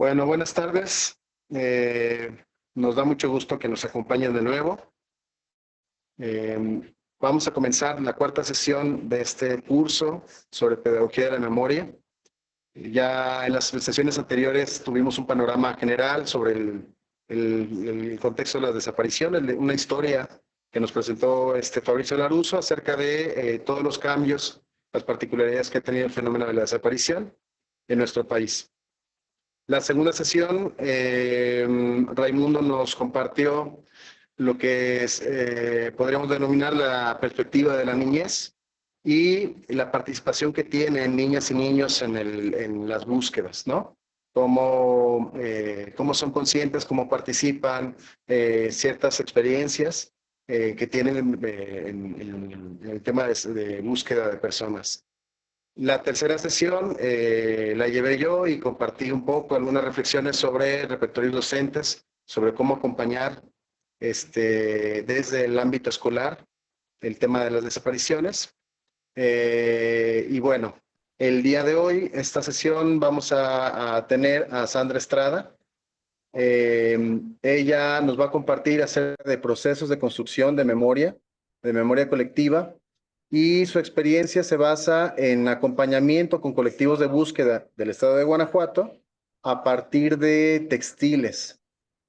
Bueno, buenas tardes. Eh, Nos da mucho gusto que nos acompañen de nuevo. Vamos a comenzar la cuarta sesión de este curso sobre pedagogía de la memoria. Ya en las sesiones anteriores tuvimos un panorama general sobre el contexto de las desapariciones, una historia que nos presentó Fabricio Laruso acerca de todos los cambios, las particularidades que ha tenido el fenómeno de la desaparición en nuestro país. La segunda sesión, Raimundo nos compartió lo que es, podríamos denominar la perspectiva de la niñez y la participación que tienen niñas y niños en las búsquedas, ¿no? Cómo son conscientes, cómo participan, ciertas experiencias que tienen en el tema de búsqueda de personas. La tercera sesión la llevé yo y compartí un poco algunas reflexiones sobre repertorios docentes, sobre cómo acompañar desde el ámbito escolar el tema de las desapariciones. Y bueno, el día de hoy, esta sesión, vamos a tener a Sandra Estrada. Ella nos va a compartir acerca de procesos de construcción de memoria colectiva, y su experiencia se basa en acompañamiento con colectivos de búsqueda del estado de Guanajuato a partir de textiles,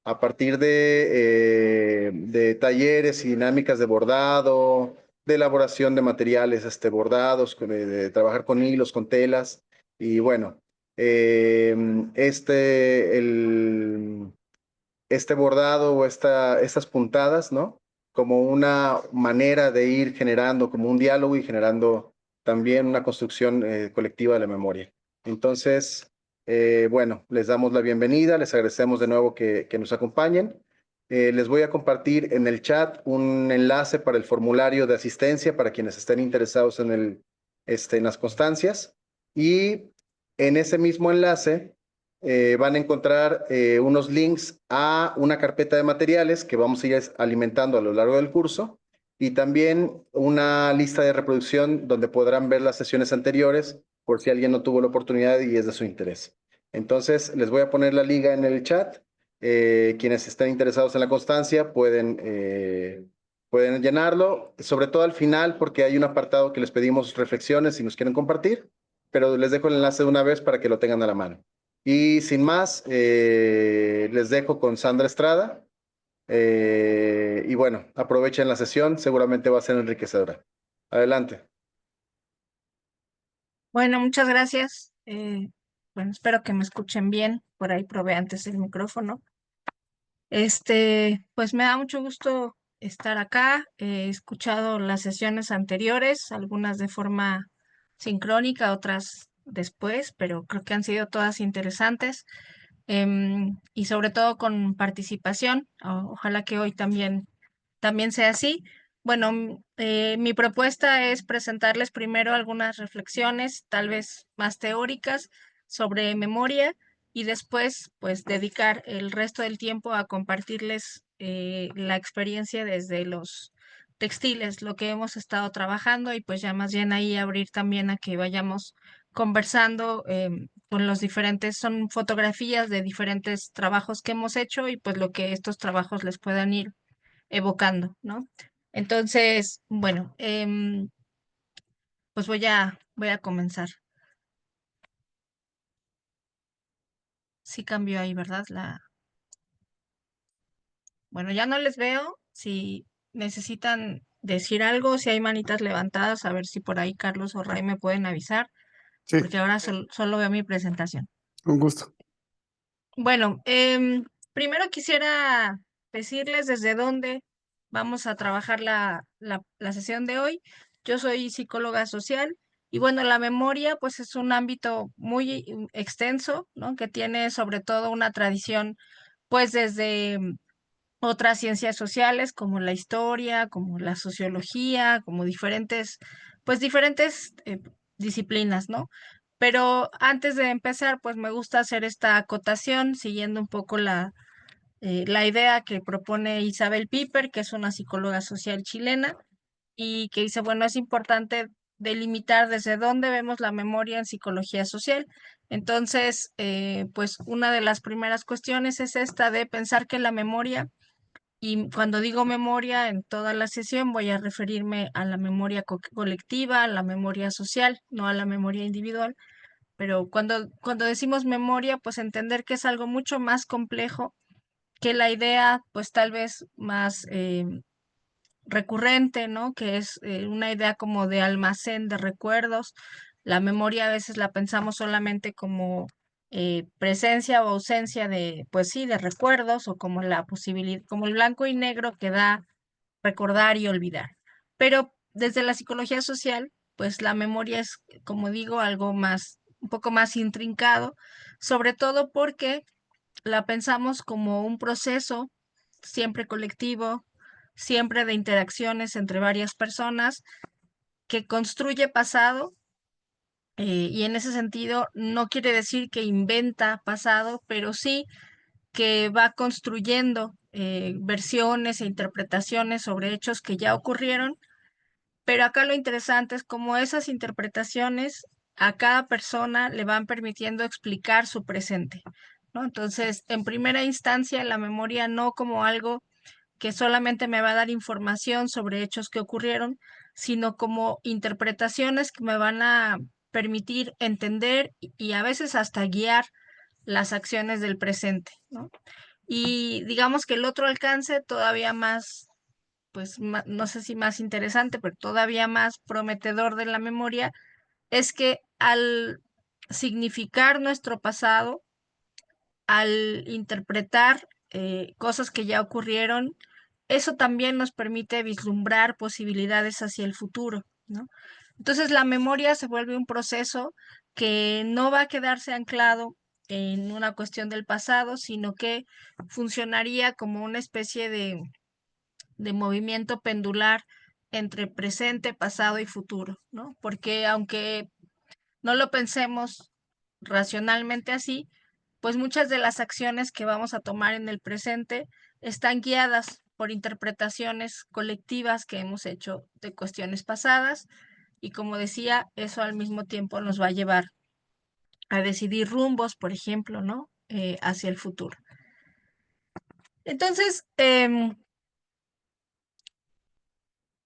a partir de talleres y dinámicas de bordado, de elaboración de materiales bordados, de trabajar con hilos, con telas. Y bueno, eh, este, el, este bordado o estas puntadas, ¿no? Como una manera de ir generando, como un diálogo y generando también una construcción colectiva de la memoria. Entonces, bueno, les damos la bienvenida, les agradecemos de nuevo que nos acompañen. Les voy a compartir en el chat un enlace para el formulario de asistencia para quienes estén interesados en las constancias. Y en ese mismo enlace van a encontrar unos links a una carpeta de materiales que vamos a ir alimentando a lo largo del curso, y también una lista de reproducción donde podrán ver las sesiones anteriores por si alguien no tuvo la oportunidad y es de su interés. Entonces, les voy a poner la liga en el chat. Quienes estén interesados en la constancia pueden llenarlo, sobre todo al final, porque hay un apartado que les pedimos reflexiones si nos quieren compartir, pero les dejo el enlace de una vez para que lo tengan a la mano. Y sin más, les dejo con Sandra Estrada. Y bueno, aprovechen la sesión, seguramente va a ser enriquecedora. Adelante. Bueno, muchas gracias. Bueno, espero que me escuchen bien. Por ahí probé antes el micrófono. Pues me da mucho gusto estar acá. He escuchado las sesiones anteriores, algunas de forma sincrónica, otras después, pero creo que han sido todas interesantes. Y sobre todo con participación. Ojalá que hoy también sea así. Bueno, mi propuesta es presentarles primero algunas reflexiones, tal vez más teóricas, sobre memoria, y después, pues, dedicar el resto del tiempo a compartirles la experiencia desde los textiles, lo que hemos estado trabajando, y pues ya más bien ahí abrir también a que vayamos conversando con los diferentes, son fotografías de diferentes trabajos que hemos hecho y pues lo que estos trabajos les puedan ir evocando, ¿no? Entonces, bueno, pues voy a comenzar. Sí cambió ahí, ¿verdad? Bueno, ya no les veo. Si necesitan decir algo, si hay manitas levantadas, a ver si por ahí Carlos o Ray me pueden avisar, Sí, porque ahora solo veo mi presentación. un gusto. Bueno, primero quisiera decirles desde dónde vamos a trabajar la sesión de hoy. Yo soy psicóloga social y bueno, la memoria pues es un ámbito muy extenso, ¿no? Que tiene sobre todo una tradición pues desde otras ciencias sociales como la historia, como la sociología, como diferentes disciplinas, ¿no? Pero antes de empezar, pues me gusta hacer esta acotación siguiendo un poco la idea que propone Isabel Piper, que es una psicóloga social chilena, y que dice, bueno, es importante delimitar desde dónde vemos la memoria en psicología social. Entonces, pues una de las primeras cuestiones es esta de pensar que la memoria, y cuando digo memoria en toda la sesión voy a referirme a la memoria colectiva, a la memoria social, no a la memoria individual, pero cuando decimos memoria, pues entender que es algo mucho más complejo que la idea, pues tal vez más recurrente, ¿no? Que es una idea como de almacén de recuerdos. La memoria a veces la pensamos solamente como presencia o ausencia de, pues sí, de recuerdos o como la posibilidad, como el blanco y negro que da recordar y olvidar. Pero desde la psicología social, pues la memoria es, como digo, algo más, un poco más intrincado, sobre todo porque la pensamos como un proceso siempre colectivo, siempre de interacciones entre varias personas, que construye pasado, y en ese sentido no quiere decir que inventa pasado, pero sí que va construyendo versiones e interpretaciones sobre hechos que ya ocurrieron, pero acá lo interesante es cómo esas interpretaciones a cada persona le van permitiendo explicar su presente, ¿no? Entonces, en primera instancia, la memoria no como algo que solamente me va a dar información sobre hechos que ocurrieron, sino como interpretaciones que me van a permitir entender y a veces hasta guiar las acciones del presente, ¿no? Y digamos que el otro alcance todavía más, pues no sé si más interesante, pero todavía más prometedor de la memoria, es que al significar nuestro pasado, al interpretar cosas que ya ocurrieron, eso también nos permite vislumbrar posibilidades hacia el futuro, ¿no? Entonces la memoria se vuelve un proceso que no va a quedarse anclado en una cuestión del pasado, sino que funcionaría como una especie de movimiento pendular entre presente, pasado y futuro, ¿no? Porque aunque no lo pensemos racionalmente así, pues muchas de las acciones que vamos a tomar en el presente están guiadas por interpretaciones colectivas que hemos hecho de cuestiones pasadas y como decía, eso al mismo tiempo nos va a llevar a decidir rumbos, por ejemplo, ¿no? Hacia el futuro. Entonces,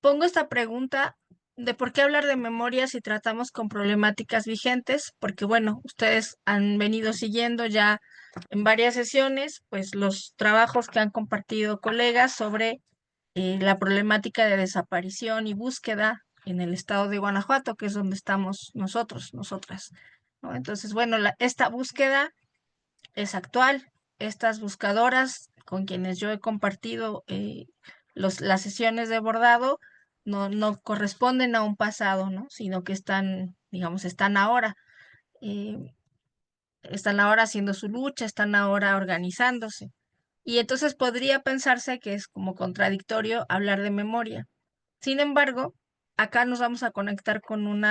pongo esta pregunta de por qué hablar de memoria si tratamos con problemáticas vigentes, porque bueno, ustedes han venido siguiendo ya en varias sesiones, pues los trabajos que han compartido colegas sobre la problemática de desaparición y búsqueda en el estado de Guanajuato, que es donde estamos nosotros, nosotras, ¿no? Entonces, bueno, esta búsqueda es actual. Estas buscadoras con quienes yo he compartido las sesiones de bordado no corresponden a un pasado, ¿no? Sino que están, digamos, eh, están ahora haciendo su lucha, están ahora organizándose. Y entonces podría pensarse que es como contradictorio hablar de memoria. Sin embargo, acá nos vamos a conectar con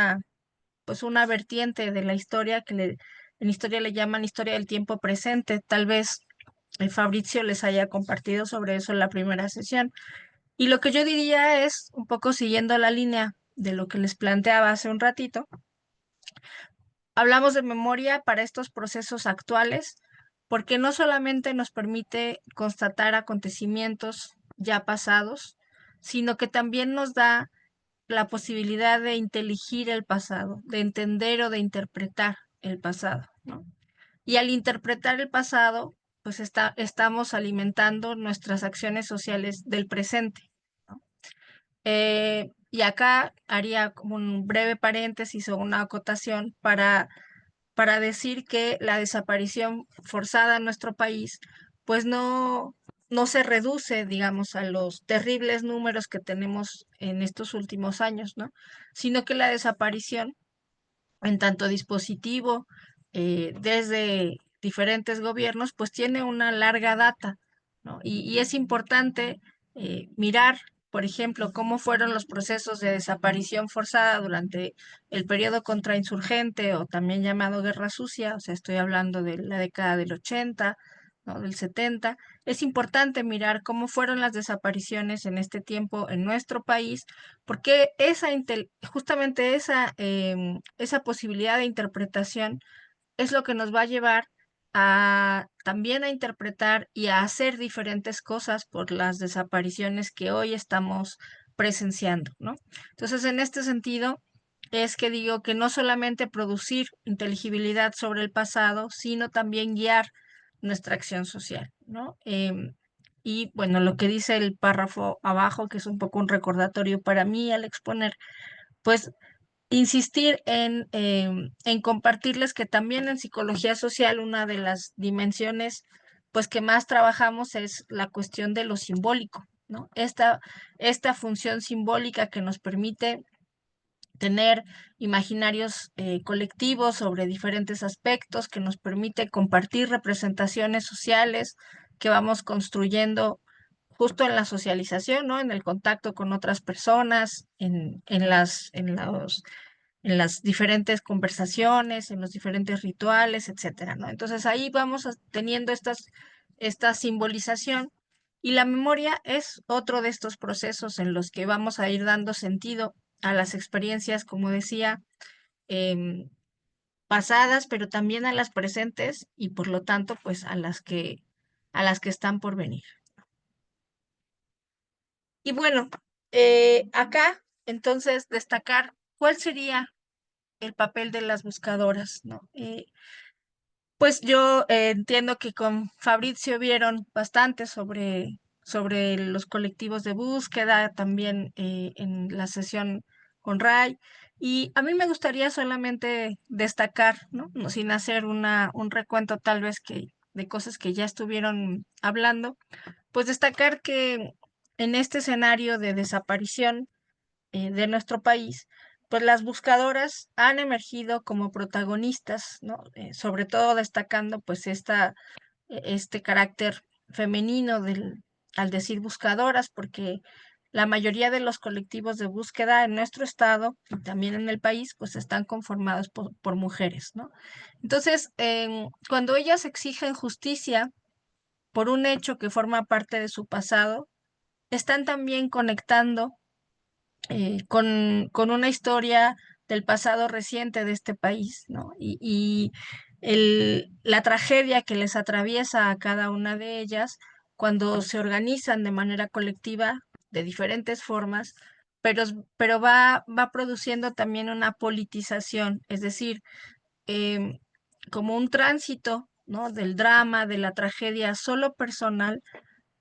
pues una vertiente de la historia en historia le llaman historia del tiempo presente. Tal vez Fabrizio les haya compartido sobre eso en la primera sesión. Y lo que yo diría es, un poco siguiendo la línea de lo que les planteaba hace un ratito, hablamos de memoria para estos procesos actuales, porque no solamente nos permite constatar acontecimientos ya pasados, sino que también nos da la posibilidad de inteligir el pasado, de entender o de interpretar el pasado, ¿no? Y al interpretar el pasado, pues estamos alimentando nuestras acciones sociales del presente, ¿no? Y acá haría como un breve paréntesis o una acotación para decir que la desaparición forzada en nuestro país, pues no se reduce, digamos, a los terribles números que tenemos en estos últimos años, ¿no? Sino que la desaparición en tanto dispositivo desde diferentes gobiernos, pues tiene una larga data, ¿no? Y es importante mirar, por ejemplo, cómo fueron los procesos de desaparición forzada durante el periodo contrainsurgente o también llamado Guerra Sucia, o sea, estoy hablando de la década del 80, ¿no? Del 70. Es importante mirar cómo fueron las desapariciones en este tiempo en nuestro país, porque justamente esa posibilidad de interpretación es lo que nos va a llevar a también a interpretar y a hacer diferentes cosas por las desapariciones que hoy estamos presenciando, ¿no? Entonces, en este sentido, es que digo que no solamente producir inteligibilidad sobre el pasado, sino también guiar nuestra acción social, ¿no? Y bueno, lo que dice el párrafo abajo, que es un poco un recordatorio para mí al exponer, pues insistir en compartirles que también en psicología social una de las dimensiones pues que más trabajamos es la cuestión de lo simbólico, ¿no? Esta función simbólica que nos permite tener imaginarios colectivos sobre diferentes aspectos, que nos permite compartir representaciones sociales que vamos construyendo justo en la socialización, ¿no? En el contacto con otras personas, en las diferentes conversaciones, en los diferentes rituales, etcétera, ¿no? Entonces ahí vamos teniendo esta simbolización y la memoria es otro de estos procesos en los que vamos a ir dando sentido a las experiencias, como decía, em, pasadas, pero también a las presentes y por lo tanto, pues a las que están por venir. Y bueno, acá entonces destacar cuál sería el papel de las buscadoras, ¿no? Pues yo entiendo que con Fabrizio vieron bastante sobre los colectivos de búsqueda, también en la sesión con Ray, y a mí me gustaría solamente destacar, ¿no? No, sin hacer un recuento tal vez de cosas que ya estuvieron hablando, pues destacar que en este escenario de desaparición, de nuestro país, pues las buscadoras han emergido como protagonistas, ¿no? Sobre todo destacando pues este carácter femenino al decir buscadoras, porque la mayoría de los colectivos de búsqueda en nuestro estado y también en el país, pues están conformados por mujeres, ¿no? Entonces, cuando ellas exigen justicia por un hecho que forma parte de su pasado, están también conectando con una historia del pasado reciente de este país, ¿no? Y la tragedia que les atraviesa a cada una de ellas cuando se organizan de manera colectiva de diferentes formas, pero, pero va produciendo también una politización, es decir, em, como un tránsito, ¿no? Del drama, de la tragedia solo personal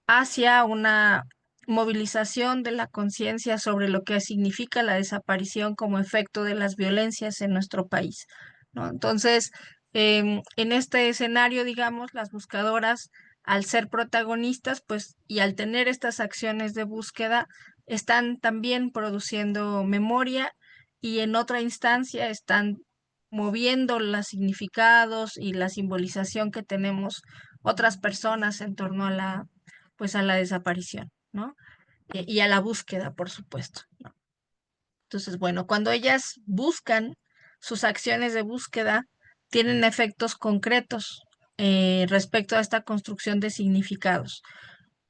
hacia una movilización de la conciencia sobre lo que significa la desaparición como efecto de las violencias en nuestro país, ¿no? Entonces, en este escenario, digamos, las buscadoras, al ser protagonistas, pues, y al tener estas acciones de búsqueda, están también produciendo memoria y en otra instancia están moviendo los significados y la simbolización que tenemos otras personas en torno a pues a la desaparición, ¿no? Y a la búsqueda, por supuesto, ¿no? Entonces, bueno, cuando ellas buscan, sus acciones de búsqueda tienen efectos concretos respecto a esta construcción de significados,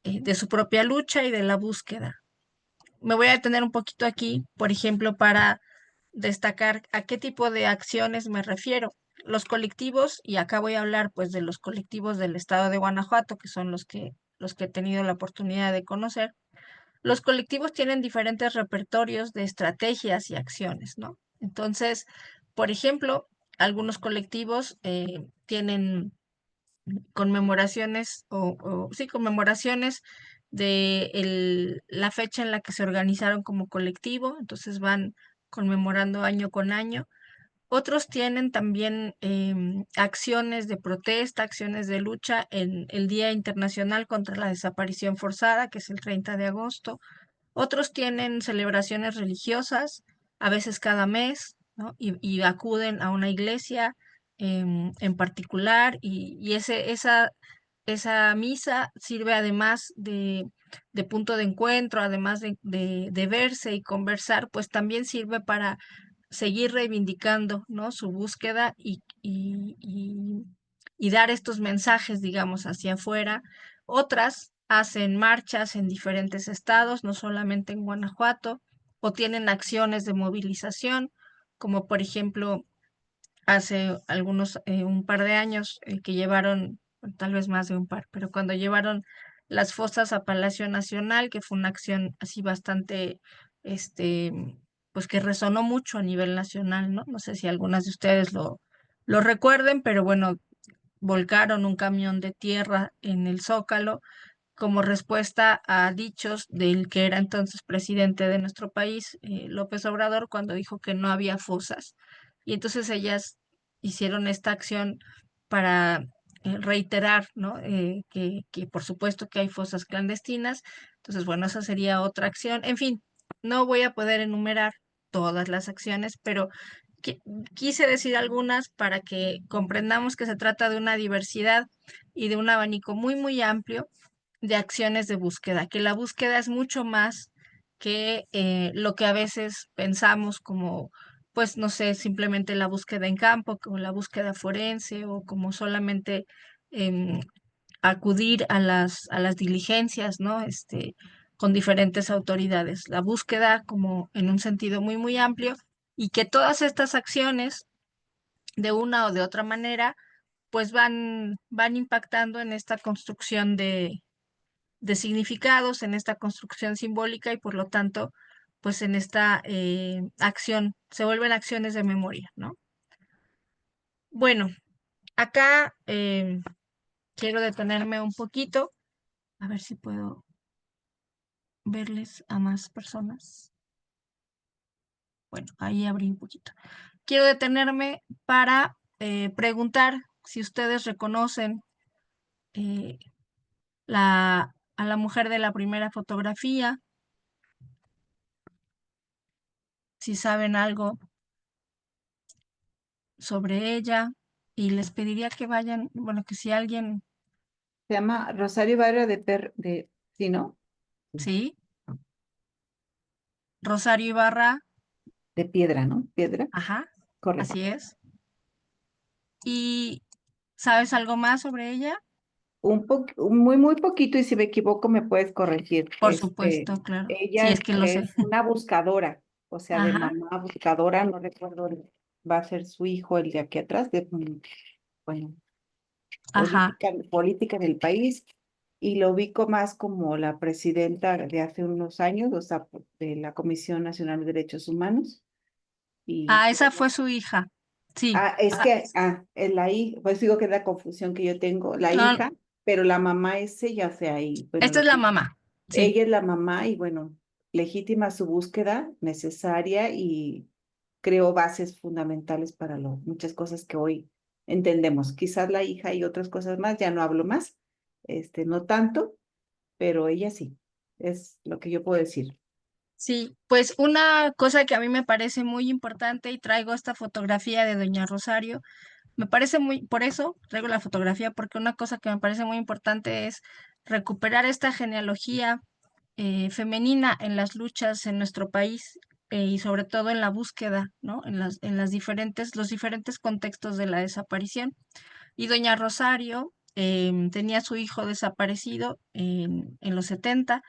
de su propia lucha y de la búsqueda. Me voy a detener un poquito aquí, por ejemplo, para destacar a qué tipo de acciones me refiero. Los colectivos, y acá voy a hablar pues de los colectivos del estado de Guanajuato, que son los que he tenido la oportunidad de conocer. Los colectivos tienen diferentes repertorios de estrategias y acciones, ¿no? Entonces, por ejemplo, algunos colectivos tienen conmemoraciones sí, conmemoraciones de la fecha en la que se organizaron como colectivo, entonces van conmemorando año con año. Otros tienen también acciones de protesta, acciones de lucha en el Día Internacional contra la Desaparición Forzada, que es el 30 de agosto. Otros tienen celebraciones religiosas, a veces cada mes, ¿no? Y acuden a una iglesia en particular y esa misa sirve además de punto de encuentro, además de verse y conversar, pues también sirve para seguir reivindicando, ¿no? Su búsqueda y dar estos mensajes, digamos, hacia afuera. Otras hacen marchas en diferentes estados, no solamente en Guanajuato, o tienen acciones de movilización, como por ejemplo hace un par de años que llevaron, tal vez más de un par, pero cuando llevaron las fosas a Palacio Nacional, que fue una acción así bastante, este, pues que resonó mucho a nivel nacional, ¿no? No sé si algunas de ustedes lo recuerden, pero bueno, volcaron un camión de tierra en el Zócalo como respuesta a dichos del que era entonces presidente de nuestro país, López Obrador, cuando dijo que no había fosas. Y entonces ellas hicieron esta acción para reiterar, ¿no? Que por supuesto que hay fosas clandestinas. Entonces, bueno, esa sería otra acción. En fin, no voy a poder enumerar todas las acciones, pero qui- quise decir algunas para que comprendamos que se trata de una diversidad y de un abanico muy, muy amplio de acciones de búsqueda, que la búsqueda es mucho más que lo que a veces pensamos como, pues no sé, simplemente la búsqueda en campo, como la búsqueda forense o como solamente em, acudir a las diligencias, ¿no? Con diferentes autoridades. La búsqueda como en un sentido muy, muy amplio y que todas estas acciones, de una o de otra manera, pues van impactando en esta construcción de significados, en esta construcción simbólica y por lo tanto, pues en esta acción, se vuelven acciones de memoria, ¿no? Bueno, acá quiero detenerme un poquito, a ver si puedo verles a más personas. Bueno, ahí abrí un poquito. Quiero detenerme para preguntar si ustedes reconocen eh, a la mujer de la primera fotografía, si saben algo sobre ella y les pediría que vayan, bueno, que si alguien, Se llama Rosario Ibarra ¿sí, no? sí, Rosario Ibarra, De Piedra, ¿no? Piedra, ajá, correcto. así es. ¿Y sabes algo más sobre ella? Muy poquito, y si me equivoco me puedes corregir. Por supuesto, claro. Sí, Ella es que lo sé. es una buscadora, o sea, de Ajá, mamá buscadora, no recuerdo, va a ser su hijo el de aquí atrás, bueno, ajá. política en el país, y lo ubico más como la presidenta de hace unos años, o sea, de la Comisión Nacional de Derechos Humanos. Y Ah, esa fue su hija. Sí. es la hija, pues digo que es la confusión que yo tengo, la No, hija, pero la mamá es ella, o sea, y bueno, esta es la mamá. Sí. ella es la mamá y bueno, legítima su búsqueda, necesaria, y creó bases fundamentales para muchas cosas que hoy entendemos. Quizás la hija y otras cosas más, ya no hablo más, no tanto, pero ella sí, es lo que yo puedo decir. Sí, pues una cosa que a mí me parece muy importante y traigo esta fotografía de Doña Rosario. Me parece muy, por eso traigo la fotografía, porque una cosa que me parece muy importante es recuperar esta genealogía femenina en las luchas en nuestro país y sobre todo en la búsqueda, ¿no? En los diferentes contextos de la desaparición. Y doña Rosario tenía a su hijo desaparecido en los 70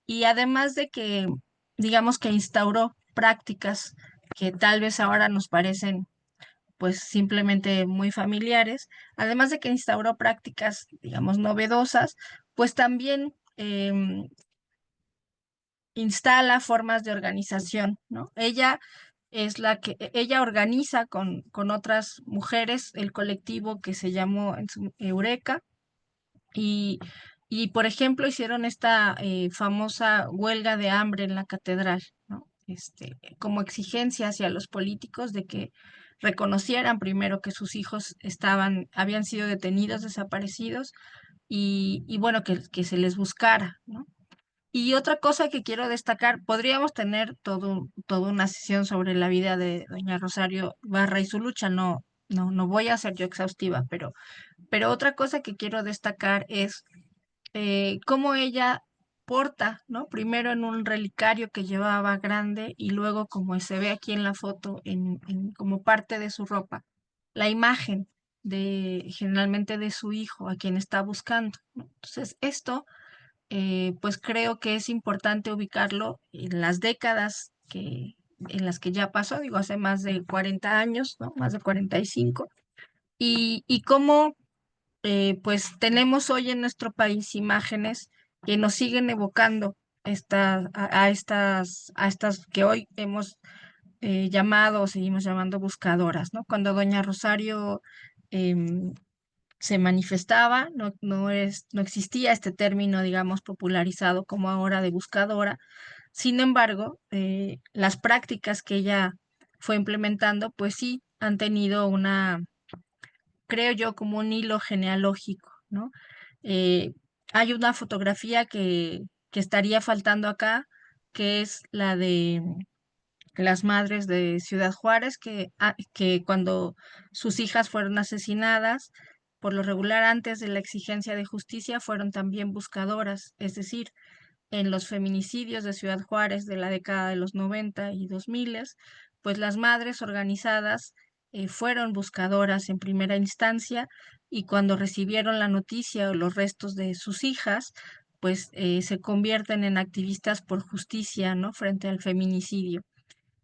y además de que, digamos que instauró prácticas que tal vez ahora nos parecen pues simplemente muy familiares, además de que instauró prácticas, digamos, novedosas, pues también instala formas de organización, ¿no? Ella organiza con otras mujeres el colectivo que se llamó en su Eureka y, y por ejemplo, hicieron esta famosa huelga de hambre en la catedral, ¿no? Como exigencia hacia los políticos de que reconocieran primero que sus hijos habían sido detenidos, desaparecidos, y bueno, que se les buscara, ¿no? Y otra cosa que quiero destacar, podríamos tener toda una sesión sobre la vida de doña Rosario Barra y su lucha, no voy a ser yo exhaustiva, pero otra cosa que quiero destacar es cómo ella porta, ¿no? Primero en un relicario que llevaba grande y luego como se ve aquí en la foto, como parte de su ropa, la imagen generalmente de su hijo, a quien está buscando, ¿no? Entonces, esto, pues creo que es importante ubicarlo en las décadas en las que ya pasó, digo, hace más de 40 años, ¿no? Más de 45, y cómo pues tenemos hoy en nuestro país imágenes que nos siguen evocando a estas que hoy hemos llamado o seguimos llamando buscadoras, ¿no? Cuando doña Rosario em, se manifestaba, no existía este término, digamos, popularizado como ahora de buscadora. Sin embargo, las prácticas que ella fue implementando, pues sí han tenido creo yo, como un hilo genealógico, ¿no? Eh, Hay una fotografía que estaría faltando acá, que es la de las madres de Ciudad Juárez, que cuando sus hijas fueron asesinadas, por lo regular antes de la exigencia de justicia, fueron también buscadoras, es decir, en los feminicidios de Ciudad Juárez de la década de los 90 y 2000, pues las madres organizadas fueron buscadoras en primera instancia, y cuando recibieron la noticia o los restos de sus hijas, pues se convierten en activistas por justicia, ¿no? Frente al feminicidio.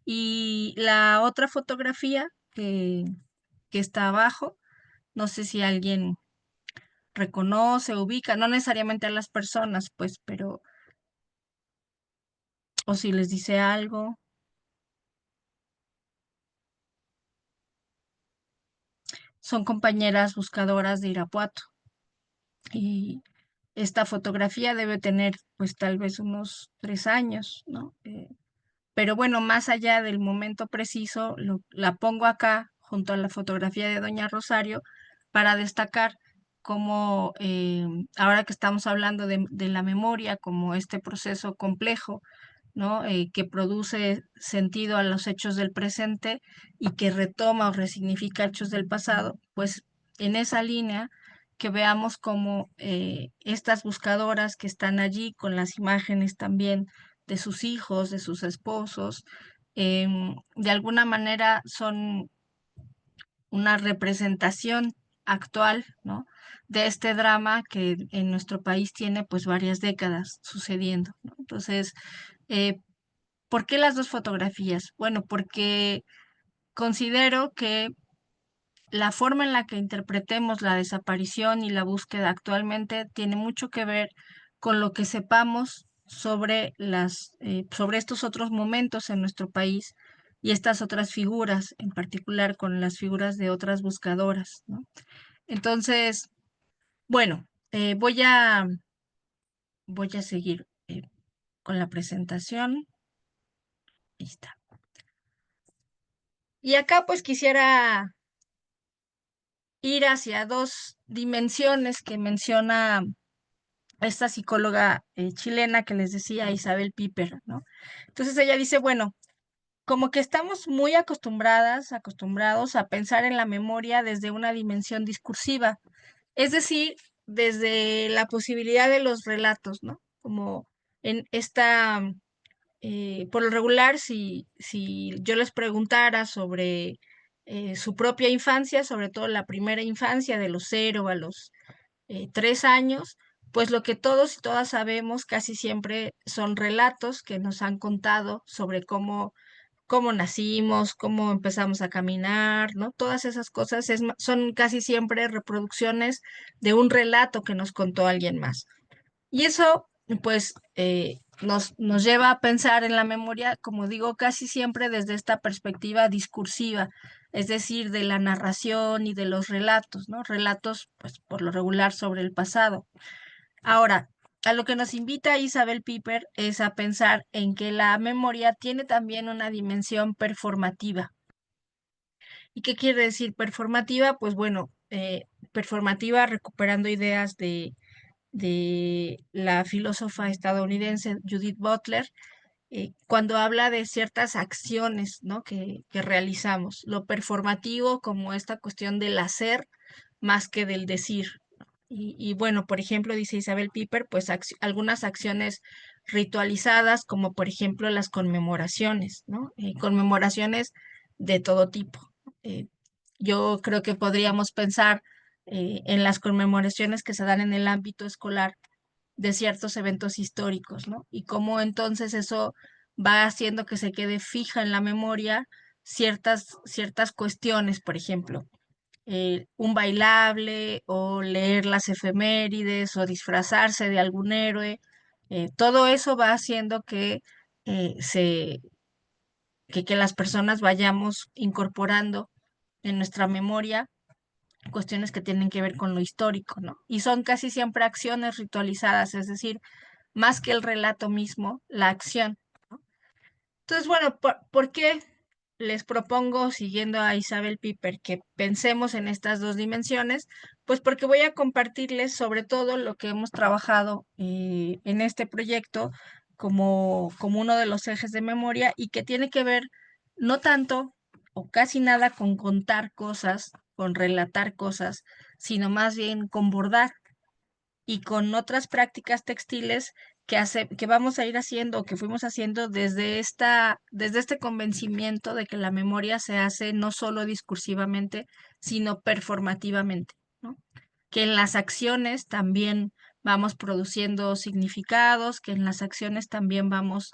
Y la otra fotografía que está abajo, no sé si alguien reconoce, ubica, no necesariamente a las personas, pues, pero o si les dice algo. Son compañeras buscadoras de Irapuato. Y esta fotografía debe tener pues tal vez unos 3 años, ¿no? Pero bueno, más allá del momento preciso, la pongo acá junto a la fotografía de Doña Rosario para destacar cómo ahora que estamos hablando de la memoria como este proceso complejo, ¿no? Que produce sentido a los hechos del presente y que retoma o resignifica hechos del pasado, pues en esa línea que veamos cómo estas buscadoras que están allí con las imágenes también de sus hijos, de sus esposos, de alguna manera son una representación actual, ¿no? De este drama que en nuestro país tiene pues varias décadas sucediendo, ¿no? Entonces, eh, ¿por qué las dos fotografías? Bueno, porque considero que la forma en la que interpretemos la desaparición y la búsqueda actualmente tiene mucho que ver con lo que sepamos sobre sobre estos otros momentos en nuestro país y estas otras figuras, en particular con las figuras de otras buscadoras, ¿no? Entonces, bueno, voy a seguir con la presentación. Ahí está. Y acá pues quisiera ir hacia dos dimensiones que menciona esta psicóloga chilena que les decía, Isabel Piper, ¿no? Entonces ella dice, bueno, como que estamos muy acostumbrados a pensar en la memoria desde una dimensión discursiva, es decir, desde la posibilidad de los relatos, ¿no? Como en por lo regular, si yo les preguntara sobre su propia infancia, sobre todo la primera infancia de los 0 a los 3 años, pues lo que todos y todas sabemos casi siempre son relatos que nos han contado sobre cómo nacimos, cómo empezamos a caminar, ¿no? Todas esas cosas son casi siempre reproducciones de un relato que nos contó alguien más. Y eso, pues, nos lleva a pensar en la memoria, como digo, casi siempre desde esta perspectiva discursiva, es decir, de la narración y de los relatos, ¿no? Relatos, pues, por lo regular sobre el pasado. Ahora, a lo que nos invita Isabel Piper es a pensar en que la memoria tiene también una dimensión performativa. ¿Y qué quiere decir performativa? Pues bueno, performativa recuperando ideas de la filósofa estadounidense Judith Butler, cuando habla de ciertas acciones, ¿no? que realizamos, lo performativo como esta cuestión del hacer más que del decir. Y bueno, por ejemplo, dice Isabel Piper, pues algunas acciones ritualizadas, como por ejemplo las conmemoraciones, ¿no? Conmemoraciones de todo tipo. eh, Yo creo que podríamos pensar en las conmemoraciones que se dan en el ámbito escolar de ciertos eventos históricos, ¿no? Y cómo entonces eso va haciendo que se quede fija en la memoria ciertas cuestiones, por ejemplo, un bailable o leer las efemérides o disfrazarse de algún héroe. Todo eso va haciendo eh, se, que las personas vayamos incorporando en nuestra memoria cuestiones que tienen que ver con lo histórico, ¿no? Y son casi siempre acciones ritualizadas, es decir, más que el relato mismo, la acción. Entonces, bueno, ¿por qué les propongo, siguiendo a Isabel Piper, que pensemos en estas dos dimensiones? Pues porque voy a compartirles sobre todo lo que hemos trabajado en este proyecto como uno de los ejes de memoria y que tiene que ver no tanto o casi nada con contar cosas, con relatar cosas, sino más bien con bordar y con otras prácticas textiles que vamos a ir haciendo o que fuimos haciendo desde este convencimiento de que la memoria se hace no solo discursivamente, sino performativamente, ¿no? Que en las acciones también vamos produciendo significados, que en las acciones también vamos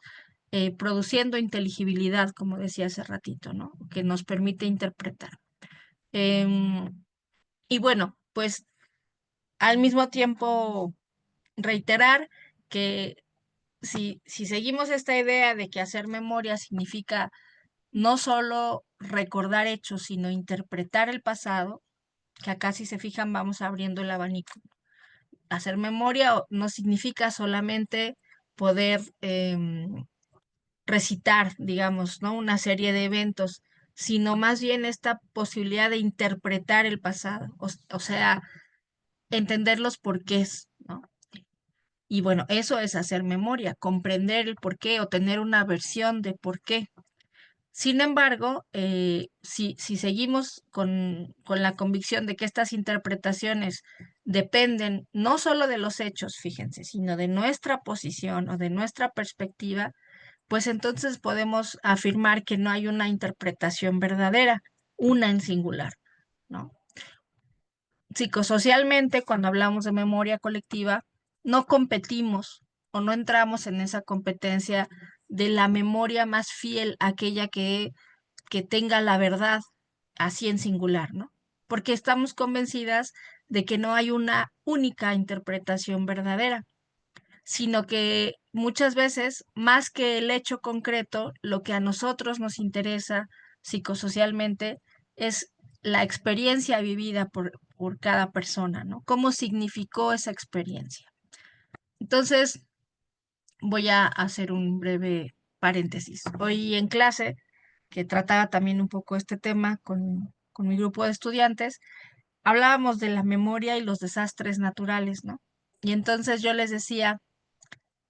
produciendo inteligibilidad, como decía hace ratito, ¿no? Que nos permite interpretar. Y bueno, pues al mismo tiempo reiterar que si seguimos esta idea de que hacer memoria significa no solo recordar hechos, sino interpretar el pasado, que acá si se fijan vamos abriendo el abanico. Hacer memoria no significa solamente poder recitar, digamos, ¿no? Una serie de eventos, sino más bien esta posibilidad de interpretar el pasado, o sea, entender los porqués, ¿no? Y bueno, eso es hacer memoria, comprender el por qué o tener una versión de por qué. Sin embargo, si seguimos con la convicción de que estas interpretaciones dependen no solo de los hechos, fíjense, sino de nuestra posición o de nuestra perspectiva, pues entonces podemos afirmar que no hay una interpretación verdadera, una en singular, ¿no? Psicosocialmente, cuando hablamos de memoria colectiva, no competimos o no entramos en esa competencia de la memoria más fiel, aquella que tenga la verdad así en singular, ¿no? Porque estamos convencidas de que no hay una única interpretación verdadera, sino que muchas veces, más que el hecho concreto, lo que a nosotros nos interesa psicosocialmente es la experiencia vivida por cada persona, ¿no? ¿Cómo significó esa experiencia? Entonces, voy a hacer un breve paréntesis. Hoy en clase, que trataba también un poco este tema con mi grupo de estudiantes, hablábamos de la memoria y los desastres naturales, ¿no? Y entonces yo les decía,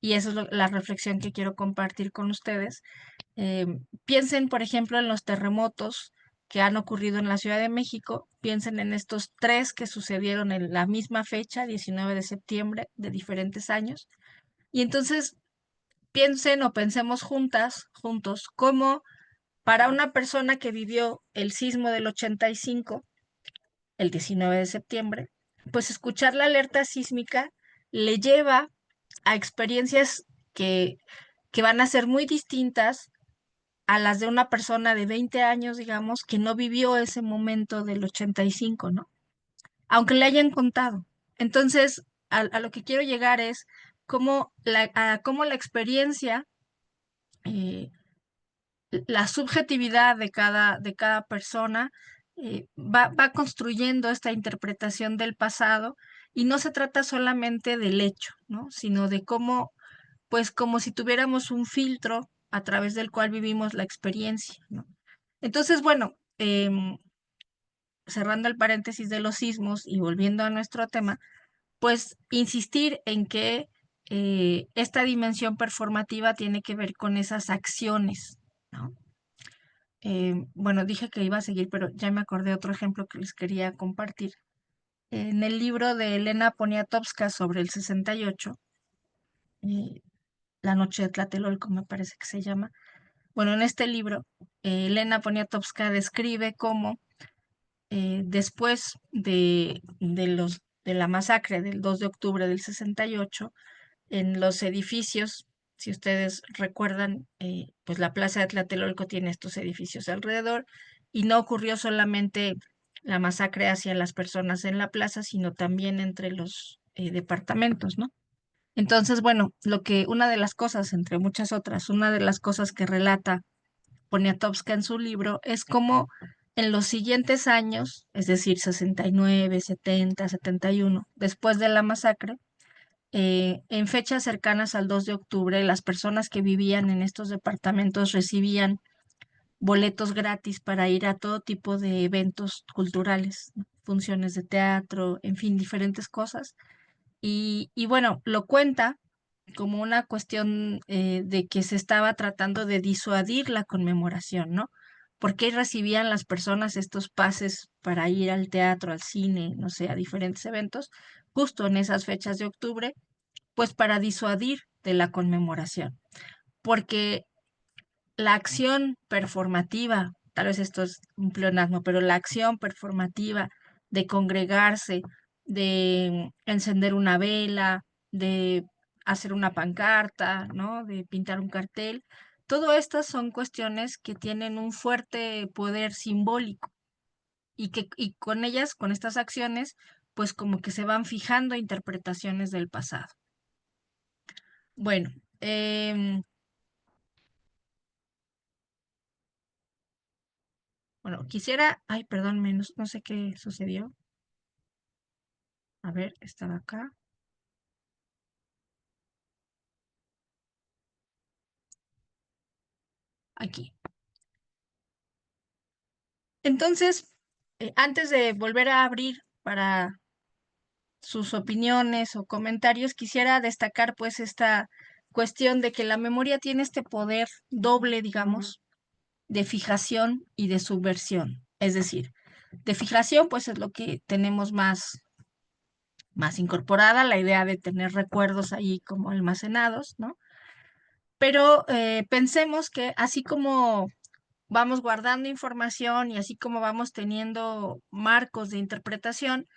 y esa es la reflexión que quiero compartir con ustedes. Piensen, por ejemplo, en los terremotos que han ocurrido en la Ciudad de México. Piensen en estos tres que sucedieron en la misma fecha, 19 de septiembre, de diferentes años. Y entonces piensen o pensemos juntos, cómo para una persona que vivió el sismo del 85, el 19 de septiembre, pues escuchar la alerta sísmica le lleva a experiencias que van a ser muy distintas a las de una persona de 20 años, digamos, que no vivió ese momento del 85, ¿no? Aunque le hayan contado. Entonces, a lo que quiero llegar es cómo la experiencia, eh, la subjetividad de cada persona va construyendo esta interpretación del pasado y no se trata solamente del hecho, ¿no? Sino de cómo pues como si tuviéramos un filtro a través del cual vivimos la experiencia, ¿no? Entonces, bueno, cerrando el paréntesis de los sismos y volviendo a nuestro tema, pues insistir en que esta dimensión performativa tiene que ver con esas acciones, ¿no? Bueno, dije que iba a seguir, pero ya me acordé de otro ejemplo que les quería compartir. En el libro de Elena Poniatowska sobre el 68, eh, La noche de Tlatelolco me parece que se llama. Bueno, en este libro, Elena Poniatowska describe cómo después de la masacre del 2 de octubre del 68, en los edificios, si ustedes recuerdan, pues la Plaza de Tlatelolco tiene estos edificios alrededor y no ocurrió solamente la masacre hacia las personas en la plaza, sino también entre los departamentos, ¿no? Entonces, bueno, una de las cosas, entre muchas otras, una de las cosas que relata Poniatowska en su libro es cómo en los siguientes años, es decir, 69, 70, 71, después de la masacre, en fechas cercanas al 2 de octubre, las personas que vivían en estos departamentos recibían boletos gratis para ir a todo tipo de eventos culturales, ¿no? Funciones de teatro, en fin, diferentes cosas. Y bueno, lo cuenta como una cuestión de que se estaba tratando de disuadir la conmemoración, ¿no? Porque recibían las personas estos pases para ir al teatro, al cine, no sé, a diferentes eventos, justo en esas fechas de octubre, pues para disuadir de la conmemoración, porque la acción performativa, tal vez esto es un pleonasmo, pero la acción performativa de congregarse, de encender una vela, de hacer una pancarta, ¿no? De pintar un cartel, todo estas son cuestiones que tienen un fuerte poder simbólico y con ellas, con estas acciones, pues como que se van fijando interpretaciones del pasado. Bueno, bueno, quisiera, ay, perdón, menos, no sé qué sucedió. A ver, estaba acá. Aquí. Entonces, antes de volver a abrir para sus opiniones o comentarios, quisiera destacar pues esta cuestión de que la memoria tiene este poder doble, digamos, de fijación y de subversión. Es decir, de fijación pues es lo que tenemos más incorporada, la idea de tener recuerdos ahí como almacenados, ¿no? Pero pensemos que así como vamos guardando información y así como vamos teniendo marcos de interpretación,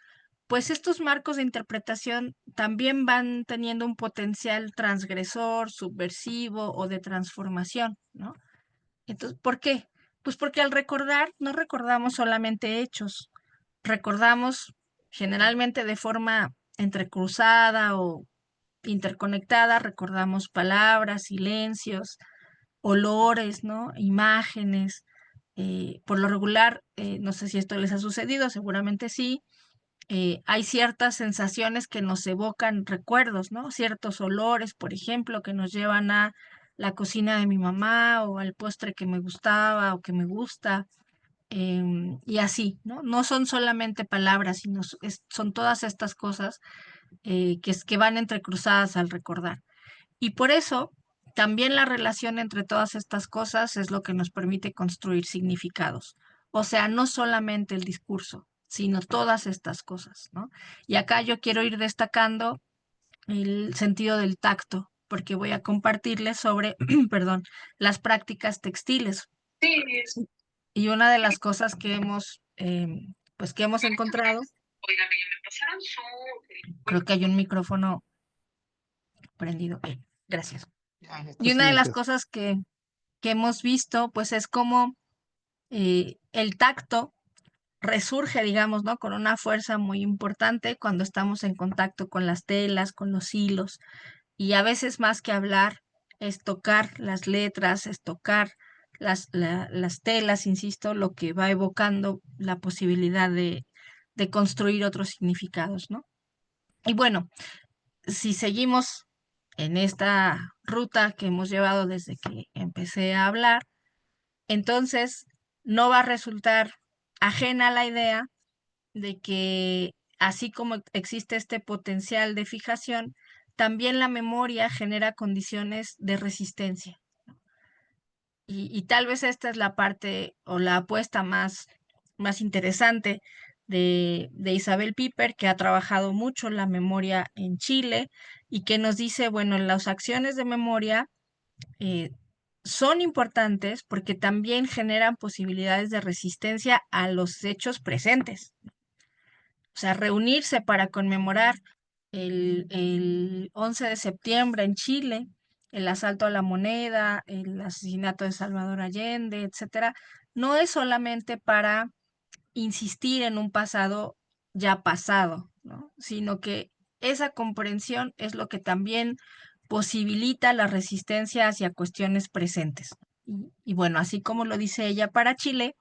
pues estos marcos de interpretación también van teniendo un potencial transgresor, subversivo o de transformación, ¿no? Entonces, ¿por qué? Pues porque al recordar no recordamos solamente hechos, recordamos generalmente de forma entrecruzada o interconectada, recordamos palabras, silencios, olores, ¿no? Imágenes. Por lo regular, no sé si esto les ha sucedido, seguramente sí, hay ciertas sensaciones que nos evocan recuerdos, ¿no? Ciertos olores, por ejemplo, que nos llevan a la cocina de mi mamá o al postre que me gustaba o que me gusta, y así, ¿no? No son solamente palabras, sino son todas estas cosas que van entrecruzadas al recordar. Y por eso también la relación entre todas estas cosas es lo que nos permite construir significados. O sea, no solamente el discurso, sino todas estas cosas, ¿no? Y acá yo quiero ir destacando el sentido del tacto, porque voy a compartirles sobre, perdón, las prácticas textiles. Sí. Y una de las cosas que pues que hemos encontrado, creo que hay un micrófono prendido. Gracias. Y una de las cosas que hemos visto, pues es como el tacto resurge, digamos, ¿no? Con una fuerza muy importante cuando estamos en contacto con las telas, con los hilos. Y a veces más que hablar, es tocar las letras, es tocar las telas, insisto, lo que va evocando la posibilidad de construir otros significados, ¿no? Y bueno, si seguimos en esta ruta que hemos llevado desde que empecé a hablar, entonces no va a resultar ajena la idea de que así como existe este potencial de fijación, también la memoria genera condiciones de resistencia. Y tal vez esta es la parte o la apuesta más interesante de Isabel Piper, que ha trabajado mucho la memoria en Chile y que nos dice, bueno, las acciones de memoria son importantes porque también generan posibilidades de resistencia a los hechos presentes. O sea, reunirse para conmemorar el 11 de septiembre en Chile, el asalto a la moneda, el asesinato de Salvador Allende, etcétera, no es solamente para insistir en un pasado ya pasado, ¿no? Sino que esa comprensión es lo que también posibilita la resistencia hacia cuestiones presentes. Y bueno, así como lo dice ella para Chile,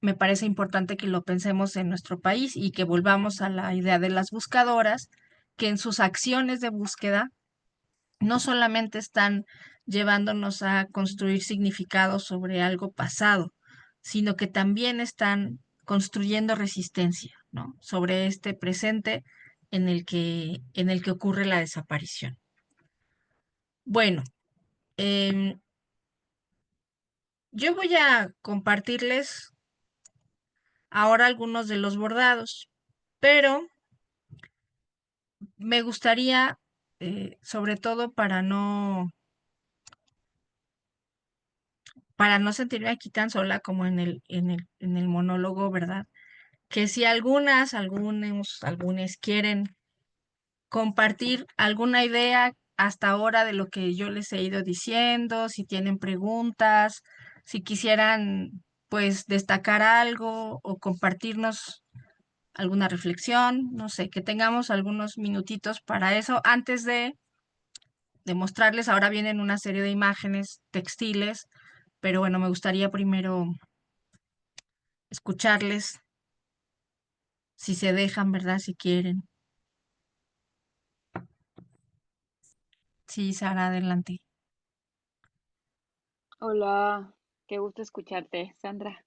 me parece importante que lo pensemos en nuestro país y que volvamos a la idea de las buscadoras, que en sus acciones de búsqueda no solamente están llevándonos a construir significados sobre algo pasado, sino que también están construyendo resistencia, ¿no? Sobre este presente en el que ocurre la desaparición. Bueno, em, yo voy a compartirles ahora algunos de los bordados, pero me gustaría, sobre todo para no sentirme aquí tan sola como en el monólogo, ¿verdad? Que si algunos quieren compartir alguna idea hasta ahora de lo que yo les he ido diciendo, si tienen preguntas, si quisieran pues destacar algo o compartirnos alguna reflexión, no sé, que tengamos algunos minutitos para eso antes de mostrarles. Ahora vienen una serie de imágenes textiles, pero bueno, me gustaría primero escucharles, si se dejan, ¿verdad? Si quieren. Sí, Sara, adelante. Hola, qué gusto escucharte, Sandra.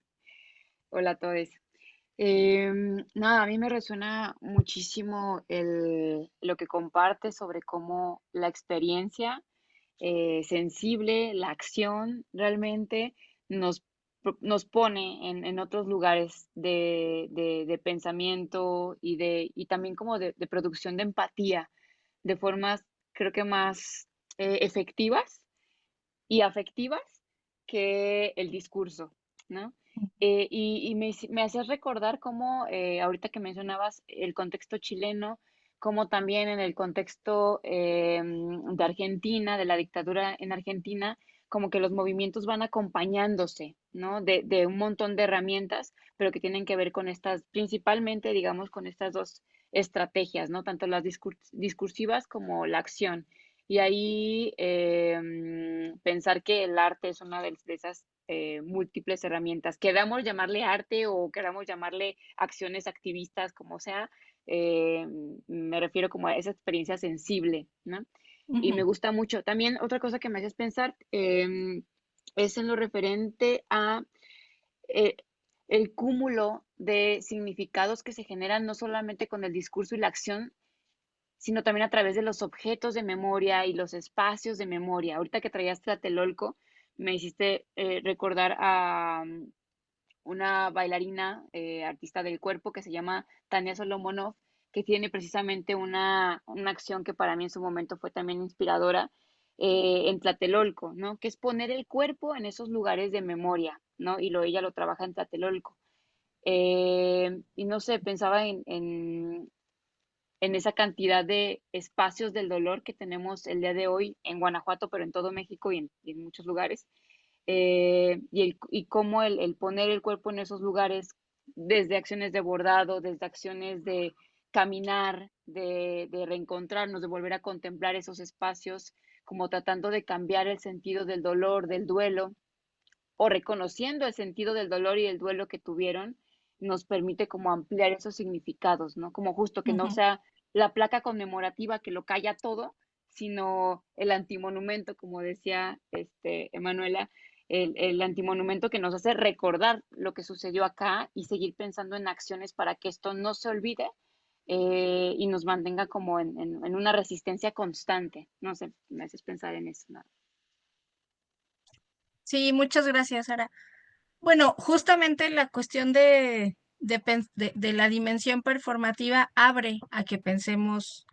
Hola a todos. Nada, a mí me resuena muchísimo lo que compartes sobre cómo la experiencia sensible, la acción realmente nos, nos pone en otros lugares de pensamiento y también como de producción de empatía, de formas creo que más efectivas y afectivas que el discurso, ¿no? Me hacías recordar cómo, ahorita que mencionabas el contexto chileno, como también en el contexto de Argentina, de la dictadura en Argentina, como que los movimientos van acompañándose, ¿no? De un montón de herramientas, pero que tienen que ver con estas, principalmente, digamos, con estas dos estrategias, ¿no? Tanto las discursivas como la acción. Y ahí pensar que el arte es una de esas múltiples herramientas. Queramos llamarle arte o queramos llamarle acciones activistas, como sea, eh, me refiero como a esa experiencia sensible, ¿no? Y me Ujú. gusta mucho. También otra cosa que me haces pensar es en lo referente a eh, el cúmulo de significados que se generan no solamente con el discurso y la acción, sino también a través de los objetos de memoria y los espacios de memoria. Ahorita que traías Tlatelolco, me hiciste recordar a una bailarina, artista del cuerpo, que se llama Tania Solomonov, que tiene precisamente una acción que para mí en su momento fue también inspiradora en Tlatelolco, ¿no? Que es poner el cuerpo en esos lugares de memoria, ¿no? Ella lo trabaja en Tlatelolco. Y no sé, pensaba en esa cantidad de espacios del dolor que tenemos el día de hoy en Guanajuato, pero en todo México y en muchos lugares. Y cómo el poner el cuerpo en esos lugares, desde acciones de bordado, desde acciones de caminar, de reencontrarnos, de volver a contemplar esos espacios, como tratando de cambiar el sentido del dolor, del duelo, o reconociendo el sentido del dolor y el duelo que tuvieron, nos permite como ampliar esos significados, ¿no? Como justo que no Ujú. sea la placa conmemorativa que lo calla todo, sino el antimonumento, como decía Emanuela, el antimonumento que nos hace recordar lo que sucedió acá y seguir pensando en acciones para que esto no se olvide y nos mantenga como en una resistencia constante. No sé, me haces pensar en eso, ¿no? Sí, muchas gracias, Sara. Bueno, justamente la cuestión de la dimensión performativa abre a que pensemos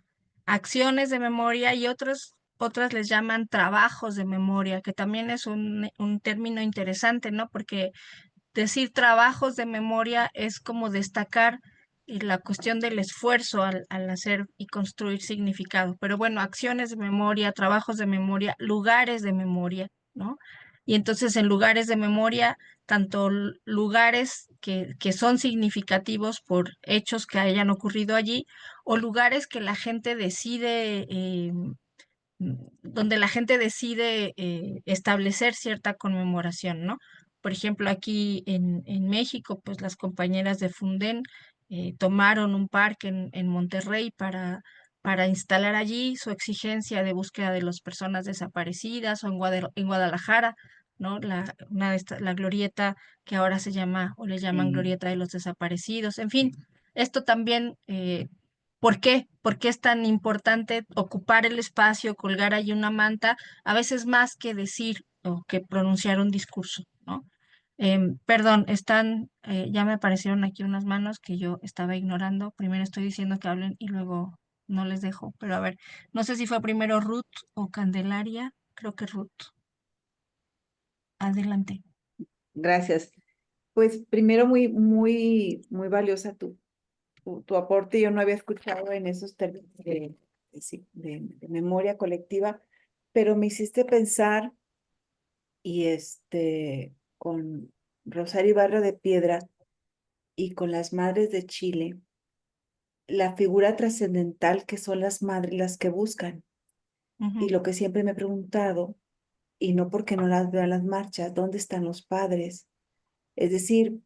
acciones de memoria y otros otras les llaman trabajos de memoria, que también es un término interesante, ¿no? Porque decir trabajos de memoria es como destacar la cuestión del esfuerzo al hacer y construir significado. Pero bueno, acciones de memoria, trabajos de memoria, lugares de memoria, ¿no? Y entonces en lugares de memoria, tanto lugares que son significativos por hechos que hayan ocurrido allí, o lugares que la gente decide, donde la gente decide establecer cierta conmemoración, ¿no? Por ejemplo, aquí en México, pues las compañeras de Funden tomaron un parque en Monterrey para instalar allí su exigencia de búsqueda de las personas desaparecidas, o en Guadalajara, ¿no? La glorieta que ahora se llama o le llaman Sí. glorieta de los desaparecidos. En fin, esto también ¿por qué? ¿Por qué es tan importante ocupar el espacio, colgar ahí una manta, a veces más que decir o que pronunciar un discurso, ¿no? Perdón, ya me aparecieron aquí unas manos que yo estaba ignorando. Primero estoy diciendo que hablen y luego no les dejo. Pero a ver, no sé si fue primero Ruth o Candelaria. Creo que Ruth. Adelante. Gracias. Pues primero muy valiosa tu aporte. Yo no había escuchado en esos términos sí, de memoria colectiva, pero me hiciste pensar y con Rosario Ibarra de Piedra y con las madres de Chile, la figura trascendental que son las madres las que buscan. Y Ujú, lo que siempre me he preguntado, y no porque no las veo en las marchas, ¿dónde están los padres? Es decir,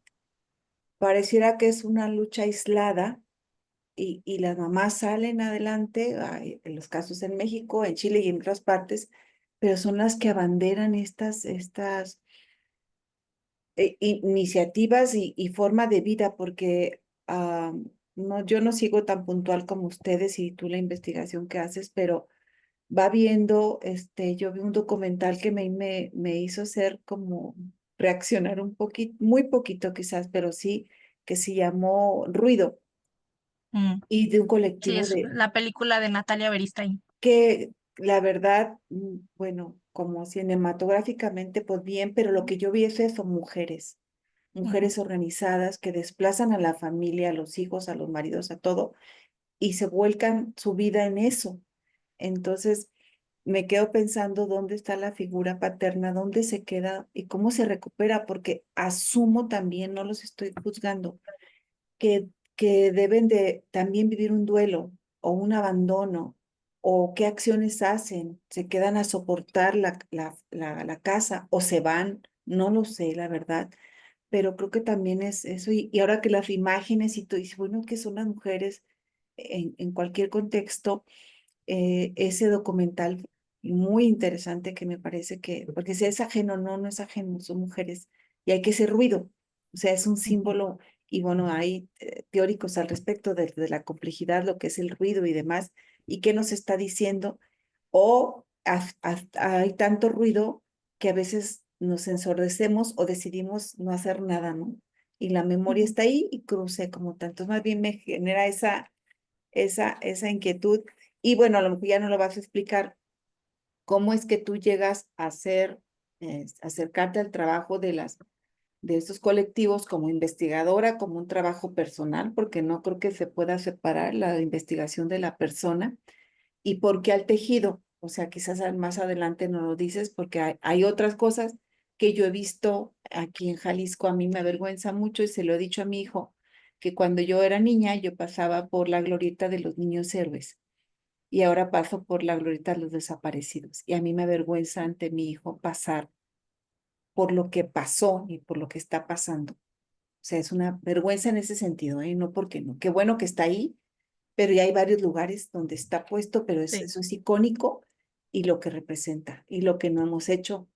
pareciera que es una lucha aislada y las mamás salen adelante, en los casos en México, en Chile y en otras partes, pero son las que abanderan estas iniciativas y forma de vida, porque no, yo no sigo tan puntual como ustedes y tú la investigación que haces, pero va viendo, yo vi un documental que me hizo hacer como reaccionar un poquito, muy poquito quizás, pero sí, que se llamó Ruido mm. y de un Sí, colectivo es de la película de Natalia Beristain. que la verdad, bueno, como cinematográficamente, pues bien, pero lo que yo vi es eso, mujeres, Ujú, mujeres organizadas que desplazan a la familia, a los hijos, a los maridos, a todo, y se vuelcan su vida en eso. Entonces, me quedo pensando dónde está la figura paterna, dónde se queda y cómo se recupera, porque asumo también, no los estoy juzgando, que, que deben de también vivir un duelo o un abandono, o qué acciones hacen, se quedan a soportar la casa o se van, no lo sé, la verdad, pero creo que también es eso, y ahora que las imágenes y tú dices, bueno, que son las mujeres en cualquier contexto, ese documental muy interesante que me parece que, porque si es ajeno, no, no es ajeno, son mujeres y hay que hacer ruido, o sea, es un ujú, símbolo y bueno, hay teóricos al respecto de la complejidad, lo que es el ruido y demás, y qué nos está diciendo, o hay tanto ruido que a veces nos ensordecemos o decidimos no hacer nada, ¿no? Y la memoria ujú. está ahí y cruce como tanto, más bien me genera esa inquietud. Y bueno, a lo mejor ya no lo vas a explicar, cómo es que tú llegas a hacer, acercarte al trabajo de estos colectivos como investigadora, como un trabajo personal, porque no creo que se pueda separar la investigación de la persona, y por qué al tejido. O sea, quizás más adelante no lo dices, porque hay otras cosas que yo he visto aquí en Jalisco, a mí me avergüenza mucho y se lo he dicho a mi hijo, que cuando yo era niña yo pasaba por la glorieta de los niños héroes y ahora paso por la glorieta de los desaparecidos. Y a mí me avergüenza ante mi hijo pasar por lo que pasó y por lo que está pasando. O sea, es una vergüenza en ese sentido, ¿eh? No porque no. Qué bueno que está ahí, pero ya hay varios lugares donde está puesto, pero Sí. eso es icónico y lo que representa y lo que no hemos hecho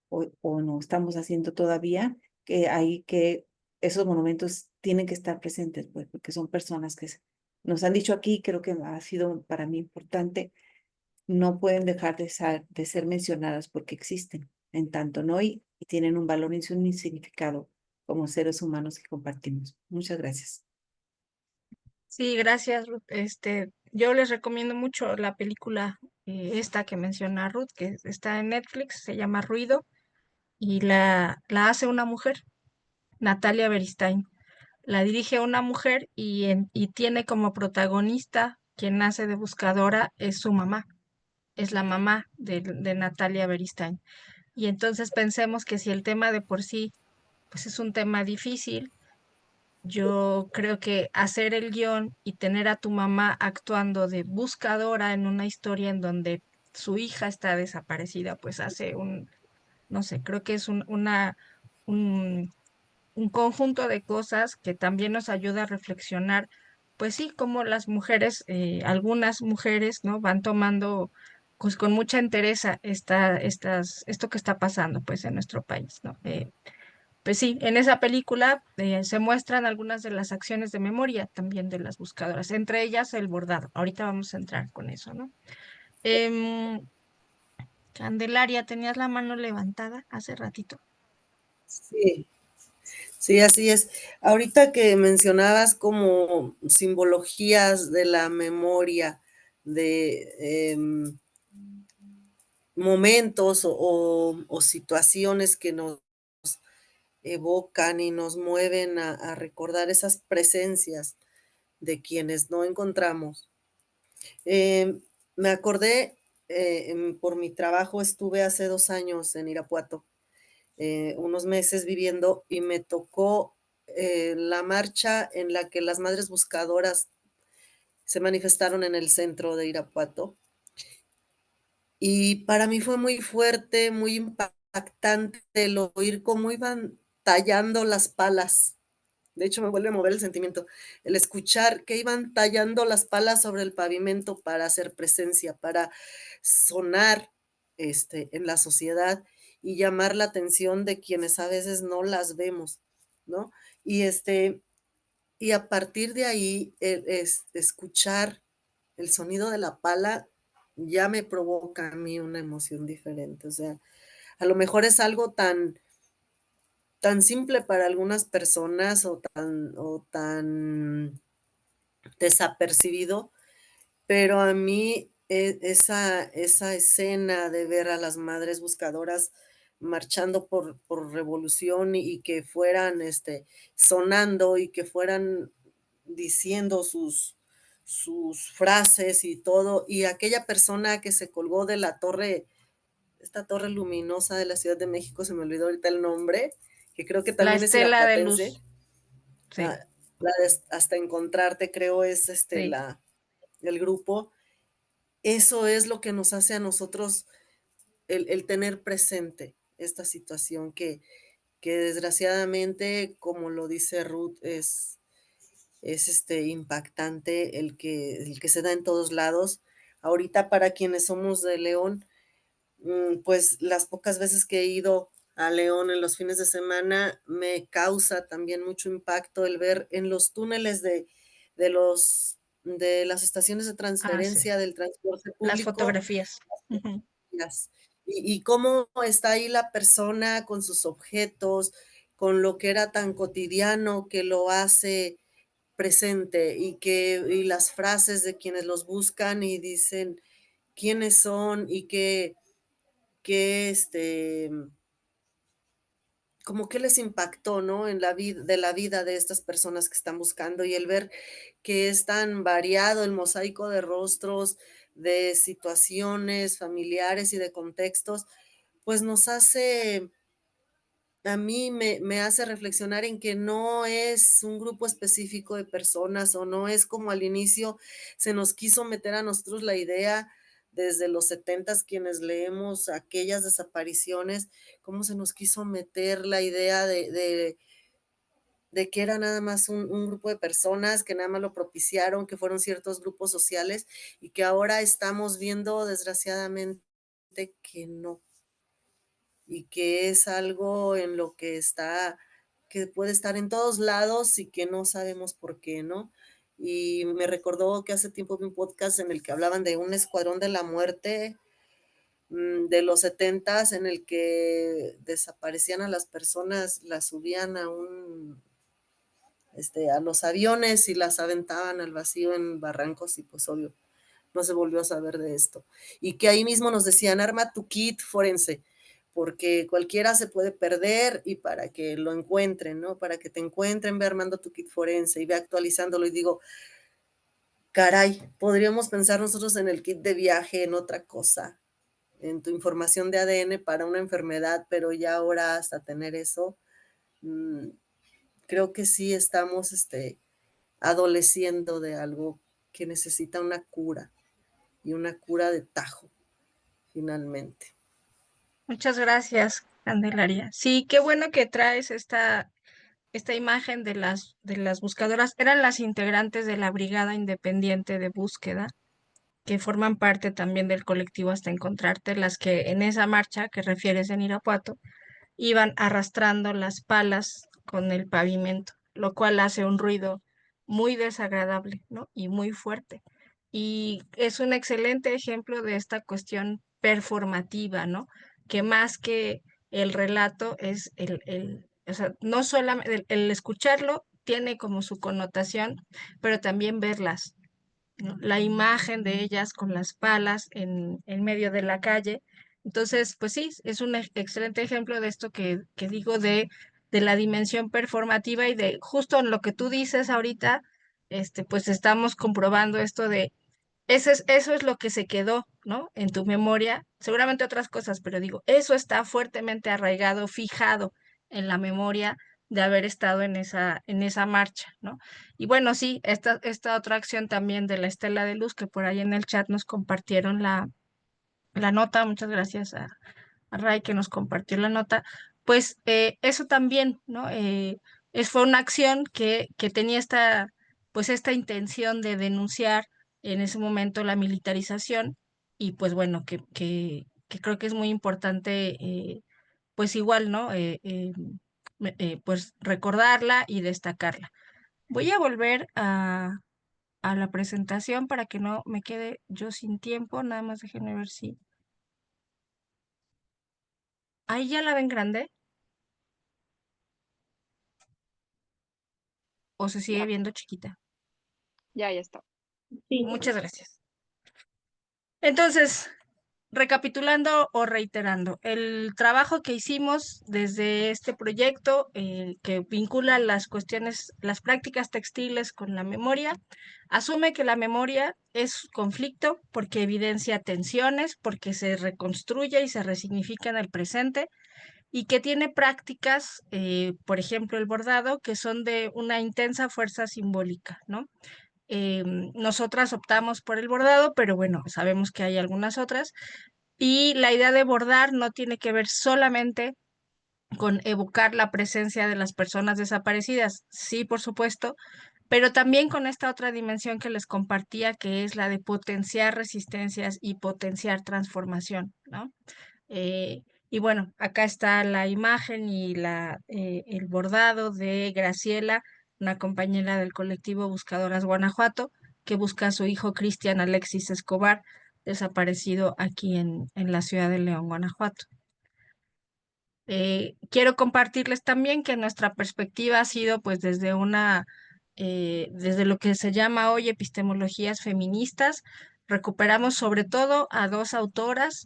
o no estamos haciendo todavía, que hay que esos monumentos tienen que estar presentes, pues, porque son personas que nos han dicho aquí, creo que ha sido para mí importante, no pueden dejar de ser mencionadas porque existen en tanto, ¿no? Y tienen un valor y un significado como seres humanos que compartimos. Muchas gracias. Sí, gracias, Ruth. Yo les recomiendo mucho la película esta que menciona Ruth, que está en Netflix, se llama Ruido, y la hace una mujer, Natalia Beristain. La dirige una mujer y tiene como protagonista, quien hace de buscadora, es su mamá, es la mamá de Natalia Beristain. Y entonces pensemos que si el tema de por sí, pues es un tema difícil, yo creo que hacer el guión y tener a tu mamá actuando de buscadora en una historia en donde su hija está desaparecida, pues hace no sé, creo que es un, un conjunto de cosas que también nos ayuda a reflexionar, pues sí, cómo las mujeres, algunas mujeres, ¿no? Van tomando pues con mucha entereza esto que está pasando pues en nuestro país, ¿no? Pues sí, en esa película se muestran algunas de las acciones de memoria también de las buscadoras, entre ellas el bordado. Ahorita vamos a entrar con eso, ¿no? Em, Candelaria, tenías la mano levantada hace ratito. Sí, sí, así es. Ahorita que mencionabas como simbologías de la memoria, de momentos o situaciones que nos evocan y nos mueven a recordar esas presencias de quienes no encontramos. Me acordé, por mi trabajo estuve hace 2 años en Irapuato, unos meses viviendo, y me tocó la marcha en la que las madres buscadoras se manifestaron en el centro de Irapuato. Y para mí fue muy fuerte, muy impactante el oír cómo iban tallando las palas. De hecho, me vuelve a mover el sentimiento, el escuchar que iban tallando las palas sobre el pavimento para hacer presencia, para sonar en la sociedad y llamar la atención de quienes a veces no las vemos, ¿no? Y, y a partir de ahí, escuchar el sonido de la pala ya me provoca a mí una emoción diferente. O sea, a lo mejor es algo tan simple para algunas personas o tan desapercibido, pero a mí esa escena de ver a las madres buscadoras marchando por revolución y que fueran sonando y que fueran diciendo sus frases y todo, y aquella persona que se colgó de la torre, esta torre luminosa de la Ciudad de México, se me olvidó ahorita el nombre, que creo que La también es estela de irapuatense. luz, sí, Ah, la de Hasta Encontrarte, creo es sí. el grupo. Eso es lo que nos hace a nosotros el tener presente esta situación que desgraciadamente, como lo dice Ruth, es impactante el que se da en todos lados. Ahorita para quienes somos de León, pues las pocas veces que he ido a León en los fines de semana, me causa también mucho impacto el ver en los túneles de las estaciones de Ah, sí. transferencia del transporte Las público, fotografías. Ujú. las- y cómo está ahí la persona con sus objetos, con lo que era tan cotidiano que lo hace presente y las frases de quienes los buscan y dicen quiénes son y qué, como que les impactó, ¿no? En la vida de estas personas que están buscando y el ver que es tan variado el mosaico de rostros, de situaciones familiares y de contextos, pues nos hace, a mí me hace reflexionar en que no es un grupo específico de personas o no es como al inicio se nos quiso meter a nosotros la idea desde los 70 quienes leemos aquellas desapariciones, cómo se nos quiso meter la idea de que era nada más un grupo de personas que nada más lo propiciaron, que fueron ciertos grupos sociales y que ahora estamos viendo desgraciadamente que no, y que es algo en lo que puede estar en todos lados y que no sabemos por qué, ¿no? Y me recordó que hace tiempo vi un podcast en el que hablaban de un escuadrón de la muerte de los 70 en el que desaparecían a las personas, las subían a los aviones y las aventaban al vacío en barrancos y pues obvio, no se volvió a saber de esto. Y que ahí mismo nos decían, arma tu kit forense, porque cualquiera se puede perder y para que lo encuentren, ¿no? Para que te encuentren, ve armando tu kit forense y ve actualizándolo. Y digo, caray, podríamos pensar nosotros en el kit de viaje, en otra cosa, en tu información de ADN para una enfermedad, pero ya ahora hasta tener eso, creo que sí estamos adoleciendo de algo que necesita una cura y una cura de tajo, finalmente. Muchas gracias, Candelaria. Sí, qué bueno que traes esta imagen de las buscadoras. Eran las integrantes de la Brigada Independiente de Búsqueda, que forman parte también del colectivo Hasta Encontrarte, las que en esa marcha que refieres en Irapuato iban arrastrando las palas con el pavimento, lo cual hace un ruido muy desagradable, ¿no? Y muy fuerte. Y es un excelente ejemplo de esta cuestión performativa, ¿no? Que más que el relato es o sea, no solamente el escucharlo tiene como su connotación, pero también verlas, ¿no? La imagen de ellas con las palas en medio de la calle. Entonces, pues sí, es un excelente ejemplo de esto que digo de la dimensión performativa y de justo en lo que tú dices ahorita, pues estamos comprobando esto de eso es lo que se quedó, ¿no? En tu memoria, seguramente otras cosas, pero digo, eso está fuertemente arraigado, fijado en la memoria de haber estado en esa marcha, ¿no? Y bueno, sí, esta otra acción también de la Estela de Luz, que por ahí en el chat nos compartieron la nota, muchas gracias a Ray que nos compartió la nota, pues eso también, ¿no? Fue una acción que tenía pues esta intención de denunciar en ese momento la militarización y pues bueno, que creo que es muy importante, pues igual, ¿no? Pues recordarla y destacarla. Voy a volver a la presentación para que no me quede yo sin tiempo, nada más déjenme ver si... Ahí ya la ven grande. ¿O se sigue Ya, viendo chiquita? ya está. Muchas gracias. Entonces, recapitulando o reiterando, el trabajo que hicimos desde este proyecto que vincula las cuestiones, las prácticas textiles con la memoria, asume que la memoria es conflicto porque evidencia tensiones, porque se reconstruye y se resignifica en el presente y que tiene prácticas, por ejemplo, el bordado, que son de una intensa fuerza simbólica, ¿no? Nosotras optamos por el bordado, pero bueno, sabemos que hay algunas otras. Y la idea de bordar no tiene que ver solamente con evocar la presencia de las personas desaparecidas, sí, por supuesto, pero también con esta otra dimensión que les compartía, que es la de potenciar resistencias y potenciar transformación, ¿no? Y bueno, acá está la imagen y el bordado de Graciela, una compañera del colectivo Buscadoras Guanajuato, que busca a su hijo Cristian Alexis Escobar, desaparecido aquí en la ciudad de León, Guanajuato. Quiero compartirles también que nuestra perspectiva ha sido pues desde lo que se llama hoy epistemologías feministas. Recuperamos sobre todo a dos autoras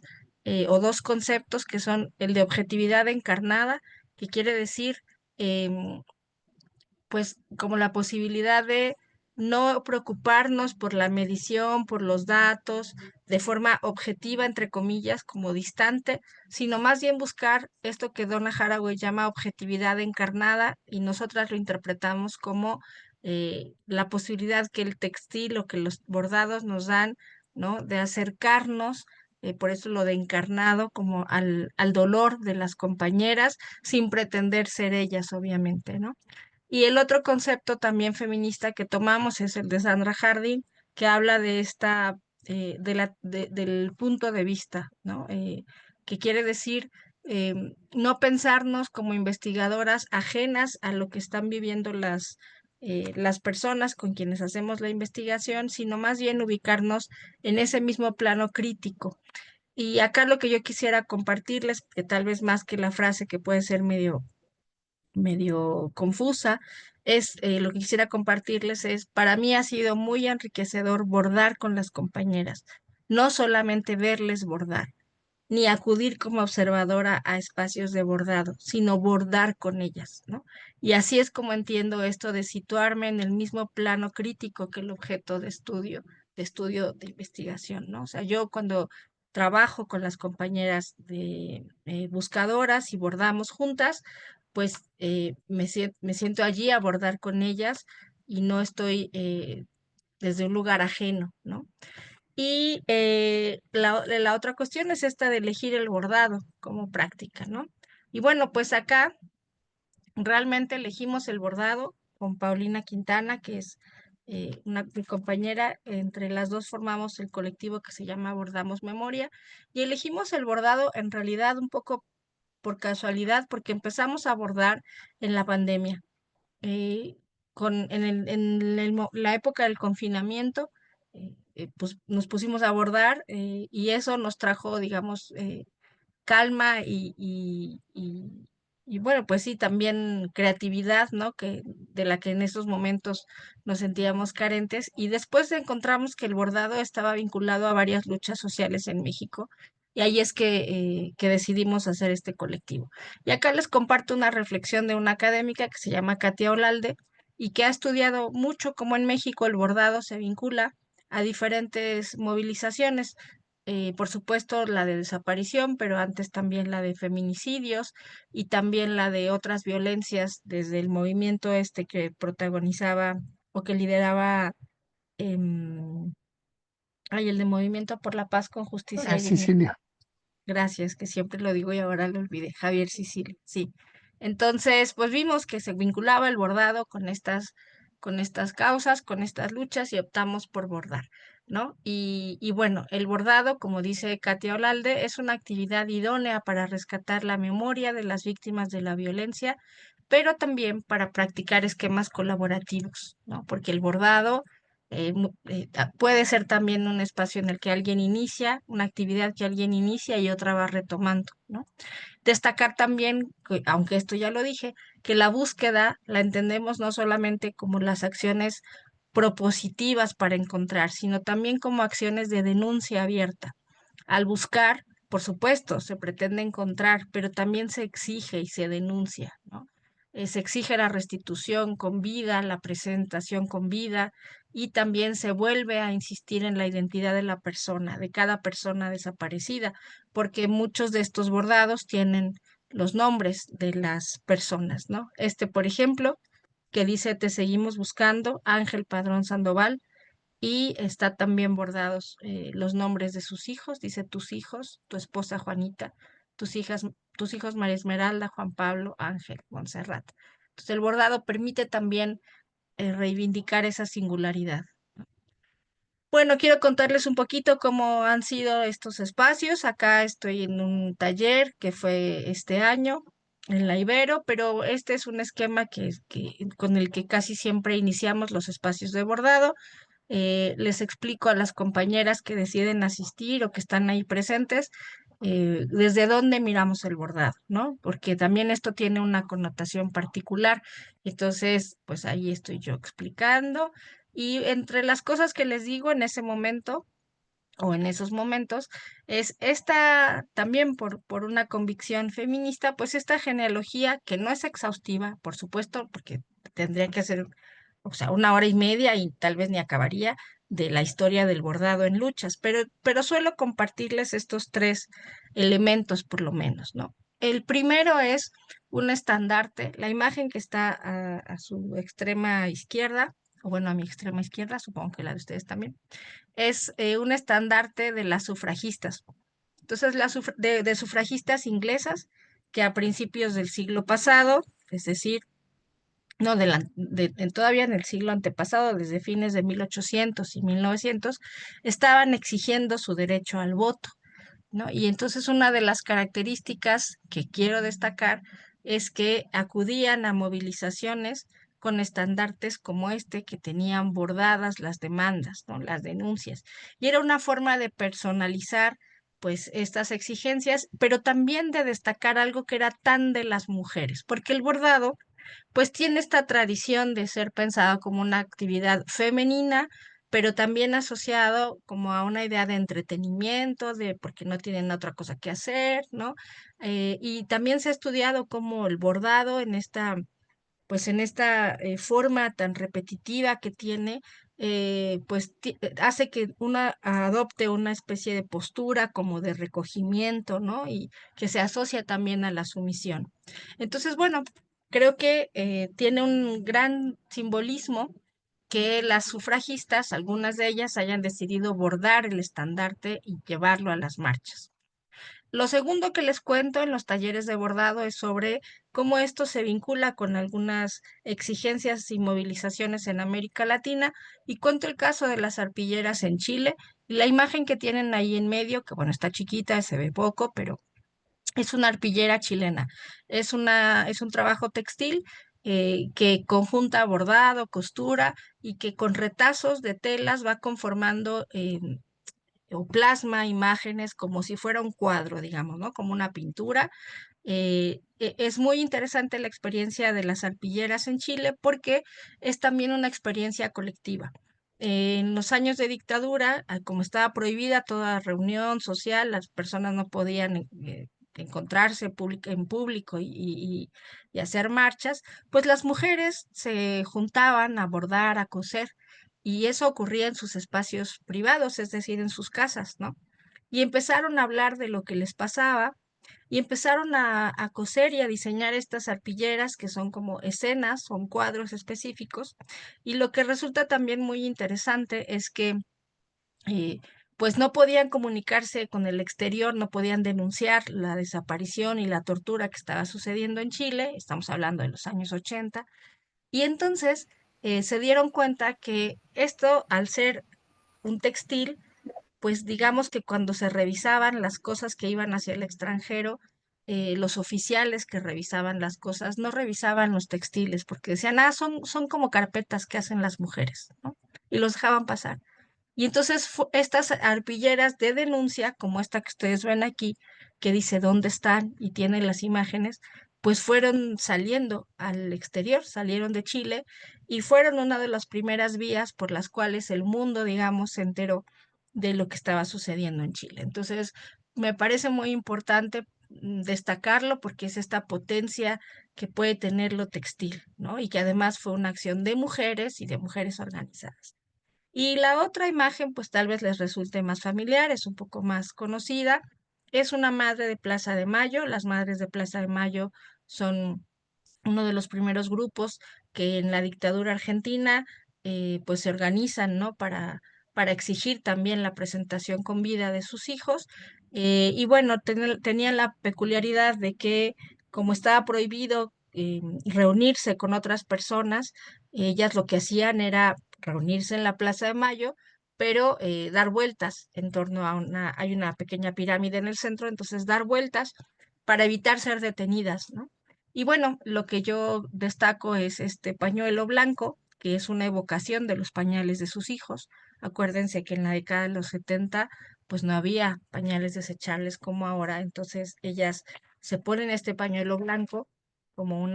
o dos conceptos que son el de objetividad encarnada, que quiere decir em, pues como la posibilidad de no preocuparnos por la medición, por los datos, de forma objetiva, entre comillas, como distante, sino más bien buscar esto que Donna Haraway llama objetividad encarnada y nosotras lo interpretamos como la posibilidad que el textil o que los bordados nos dan, ¿no? De acercarnos, por eso lo de encarnado, como al dolor de las compañeras, sin pretender ser ellas, obviamente, ¿no? Y el otro concepto también feminista que tomamos es el de Sandra Harding, que habla de del punto de vista, ¿no? Que quiere decir no pensarnos como investigadoras ajenas a lo que están viviendo las personas con quienes hacemos la investigación, sino más bien ubicarnos en ese mismo plano crítico. Y acá lo que yo quisiera compartirles, que tal vez más que la frase que puede ser medio medio confusa, es lo que quisiera compartirles es, para mí ha sido muy enriquecedor bordar con las compañeras, no solamente verles bordar, ni acudir como observadora a espacios de bordado, sino bordar con ellas, ¿no? Y así es como entiendo esto de situarme en el mismo plano crítico que el objeto de investigación, ¿no? O sea, yo cuando trabajo con las compañeras de buscadoras y bordamos juntas, pues me siento allí a bordar con ellas y no estoy desde un lugar ajeno, ¿no? Y la otra cuestión es esta de elegir el bordado como práctica, ¿no? Y bueno, pues acá realmente elegimos el bordado con Paulina Quintana, que es mi compañera. Entre las dos formamos el colectivo que se llama Bordamos Memoria, y elegimos el bordado en realidad un poco por casualidad, porque empezamos a bordar en la pandemia. eh, la época del confinamiento, pues nos pusimos a bordar, y eso nos trajo, digamos, calma y bueno, pues sí, también creatividad, ¿no? De la que en esos momentos nos sentíamos carentes. Y después encontramos que el bordado estaba vinculado a varias luchas sociales en México. Y ahí es que decidimos hacer este colectivo. Y acá les comparto una reflexión de una académica que se llama Katia Olalde y que ha estudiado mucho cómo en México el bordado se vincula a diferentes movilizaciones. Por supuesto, la de desaparición, pero antes también la de feminicidios y también la de otras violencias desde el movimiento este que protagonizaba o que lideraba, em, el de Movimiento por la Paz con Justicia y Dignidad. Cecilia. Gracias, que siempre lo digo y ahora lo olvidé. Javier Sicilio, sí. Entonces, pues vimos que se vinculaba el bordado con estas causas, con estas luchas, y optamos por bordar, ¿no? Y bueno, el bordado, como dice Katia Olalde, es una actividad idónea para rescatar la memoria de las víctimas de la violencia, pero también para practicar esquemas colaborativos, ¿no? Porque el bordado puede ser también un espacio en el que alguien inicia, una actividad que alguien inicia y otra va retomando, ¿no? Destacar también, aunque esto ya lo dije, que la búsqueda la entendemos no solamente como las acciones propositivas para encontrar, sino también como acciones de denuncia abierta. Al buscar, por supuesto, se pretende encontrar, pero también se exige y se denuncia, ¿no? Se exige la restitución con vida, la presentación con vida, y también se vuelve a insistir en la identidad de la persona, de cada persona desaparecida, porque muchos de estos bordados tienen los nombres de las personas, ¿no? Este, por ejemplo, que dice: Te seguimos buscando, Ángel Padrón Sandoval, y está también bordados los nombres de sus hijos, dice: tus hijos, tu esposa Juanita, tus hijos María Esmeralda, Juan Pablo, Ángel, Montserrat. Entonces el bordado permite también reivindicar esa singularidad. Bueno, quiero contarles un poquito cómo han sido estos espacios. Acá estoy en un taller que fue este año en la Ibero, pero este es un esquema con el que casi siempre iniciamos los espacios de bordado. Les explico a las compañeras que deciden asistir o que están ahí presentes, desde dónde miramos el bordado, ¿no? Porque también esto tiene una connotación particular. Entonces, pues ahí estoy yo explicando. Y entre las cosas que les digo en ese momento o en esos momentos, es esta también por una convicción feminista, pues esta genealogía que no es exhaustiva, por supuesto, porque tendría que hacer, o sea, 1 hora y media y tal vez ni acabaría, de la historia del bordado en luchas, pero suelo compartirles estos tres elementos por lo menos, ¿no? El primero es un estandarte, la imagen que está a su extrema izquierda, o bueno, a mi extrema izquierda, supongo que la de ustedes también, es un estandarte de las sufragistas. Entonces, de sufragistas inglesas que a principios del siglo pasado, es decir, no, todavía en el siglo antepasado, desde fines de 1800 y 1900, estaban exigiendo su derecho al voto, ¿no? Y entonces una de las características que quiero destacar es que acudían a movilizaciones con estandartes como este, que tenían bordadas las demandas, ¿no? Las denuncias. Y era una forma de personalizar pues estas exigencias, pero también de destacar algo que era tan de las mujeres, porque el bordado pues tiene esta tradición de ser pensado como una actividad femenina, pero también asociado como a una idea de entretenimiento, de porque no tienen otra cosa que hacer, ¿no? Y también se ha estudiado como el bordado en esta pues en esta forma tan repetitiva que tiene, hace que una adopte una especie de postura como de recogimiento, ¿no? Y que se asocia también a la sumisión. Entonces, bueno, creo que tiene un gran simbolismo que las sufragistas, algunas de ellas, hayan decidido bordar el estandarte y llevarlo a las marchas. Lo segundo que les cuento en los talleres de bordado es sobre cómo esto se vincula con algunas exigencias y movilizaciones en América Latina y cuento el caso de las arpilleras en Chile y la imagen que tienen ahí en medio, que bueno, está chiquita, se ve poco, pero es una arpillera chilena. Es un trabajo textil que conjunta bordado, costura y que con retazos de telas va conformando o plasma imágenes como si fuera un cuadro, digamos, ¿no? Como una pintura. Es muy interesante la experiencia de las arpilleras en Chile porque es también una experiencia colectiva. En los años de dictadura, como estaba prohibida toda reunión social, las personas no podían encontrarse en público y hacer marchas, pues las mujeres se juntaban a bordar, a coser, y eso ocurría en sus espacios privados, es decir, en sus casas, ¿no? Y empezaron a hablar de lo que les pasaba y empezaron a coser y a diseñar estas arpilleras que son como escenas, son cuadros específicos. Y lo que resulta también muy interesante es que eh, pues no podían comunicarse con el exterior, no podían denunciar la desaparición y la tortura que estaba sucediendo en Chile, estamos hablando de los años 80, y entonces se dieron cuenta que esto, al ser un textil, pues digamos que cuando se revisaban las cosas que iban hacia el extranjero, los oficiales que revisaban las cosas no revisaban los textiles porque decían, son como carpetas que hacen las mujeres, ¿no? Y los dejaban pasar. Y entonces estas arpilleras de denuncia, como esta que ustedes ven aquí, que dice dónde están y tiene las imágenes, pues fueron saliendo al exterior, salieron de Chile y fueron una de las primeras vías por las cuales el mundo, digamos, se enteró de lo que estaba sucediendo en Chile. Entonces, me parece muy importante destacarlo porque es esta potencia que puede tener lo textil, ¿no? Y que además fue una acción de mujeres y de mujeres organizadas. Y la otra imagen, pues tal vez les resulte más familiar, es un poco más conocida. Es una madre de Plaza de Mayo. Las madres de Plaza de Mayo son uno de los primeros grupos que en la dictadura argentina pues se organizan, ¿no? Para exigir también la presentación con vida de sus hijos. Y bueno, tenían la peculiaridad de que como estaba prohibido reunirse con otras personas, ellas lo que hacían era reunirse en la Plaza de Mayo, pero dar vueltas en torno a hay una pequeña pirámide en el centro, entonces dar vueltas para evitar ser detenidas, ¿no? Y bueno, lo que yo destaco es este pañuelo blanco, que es una evocación de los pañales de sus hijos. Acuérdense que en la década de los 70, pues no había pañales desechables como ahora, entonces ellas se ponen este pañuelo blanco como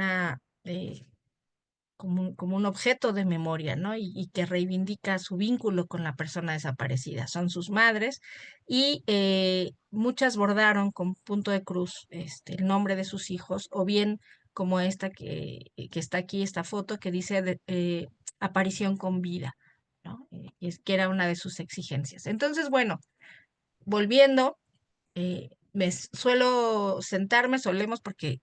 como un objeto de memoria, ¿no? Y que reivindica su vínculo con la persona desaparecida. Son sus madres y muchas bordaron con punto de cruz el nombre de sus hijos o bien como esta que está aquí, esta foto que dice aparición con vida, ¿no? Y es que era una de sus exigencias. Entonces, bueno, volviendo suelo sentarme, solemos, porque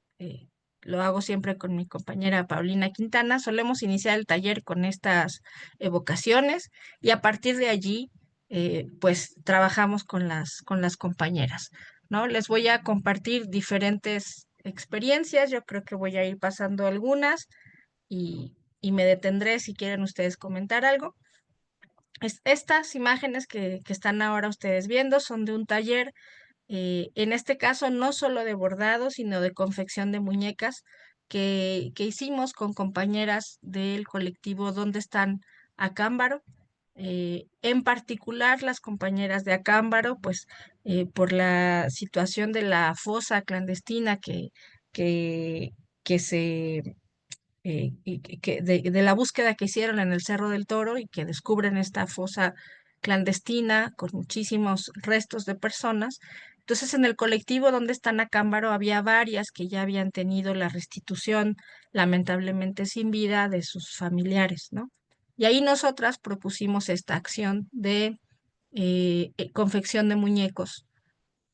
lo hago siempre con mi compañera Paulina Quintana, solemos iniciar el taller con estas evocaciones y a partir de allí, pues trabajamos con las compañeras, ¿no? Les voy a compartir diferentes experiencias, yo creo que voy a ir pasando algunas y me detendré si quieren ustedes comentar algo. Estas imágenes que están ahora ustedes viendo son de un taller en este caso no solo de bordado, sino de confección de muñecas que hicimos con compañeras del colectivo Donde están Acámbaro. En particular, las compañeras de Acámbaro, pues por la situación de la fosa clandestina que, que se de la búsqueda que hicieron en el Cerro del Toro y que descubren esta fosa clandestina con muchísimos restos de personas. Entonces, en el colectivo donde están Acámbaro había varias que ya habían tenido la restitución, lamentablemente sin vida, de sus familiares, ¿no? Y ahí nosotras propusimos esta acción de confección de muñecos.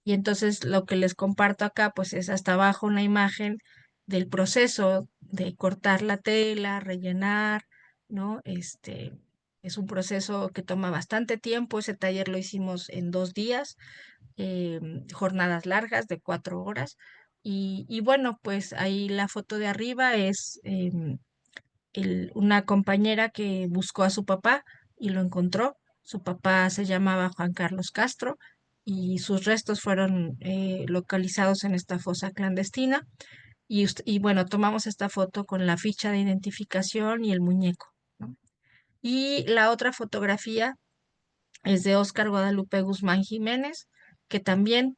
Y entonces lo que les comparto acá, pues es hasta abajo una imagen del proceso de cortar la tela, rellenar, ¿no? Es un proceso que toma bastante tiempo. Ese taller lo hicimos en 2 días, jornadas largas de 4 horas. Y bueno, pues ahí la foto de arriba es una compañera que buscó a su papá y lo encontró. Su papá se llamaba Juan Carlos Castro y sus restos fueron localizados en esta fosa clandestina. Y bueno, tomamos esta foto con la ficha de identificación y el muñeco, ¿no? Y la otra fotografía es de Óscar Guadalupe Guzmán Jiménez, que también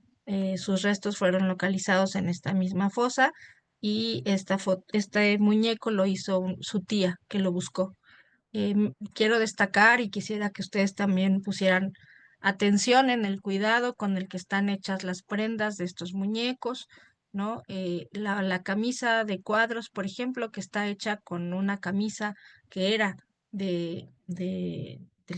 sus restos fueron localizados en esta misma fosa y este muñeco lo hizo su tía, que lo buscó. Quiero destacar y quisiera que ustedes también pusieran atención en el cuidado con el que están hechas las prendas de estos muñecos, ¿no? La camisa de cuadros, por ejemplo, que está hecha con una camisa que era del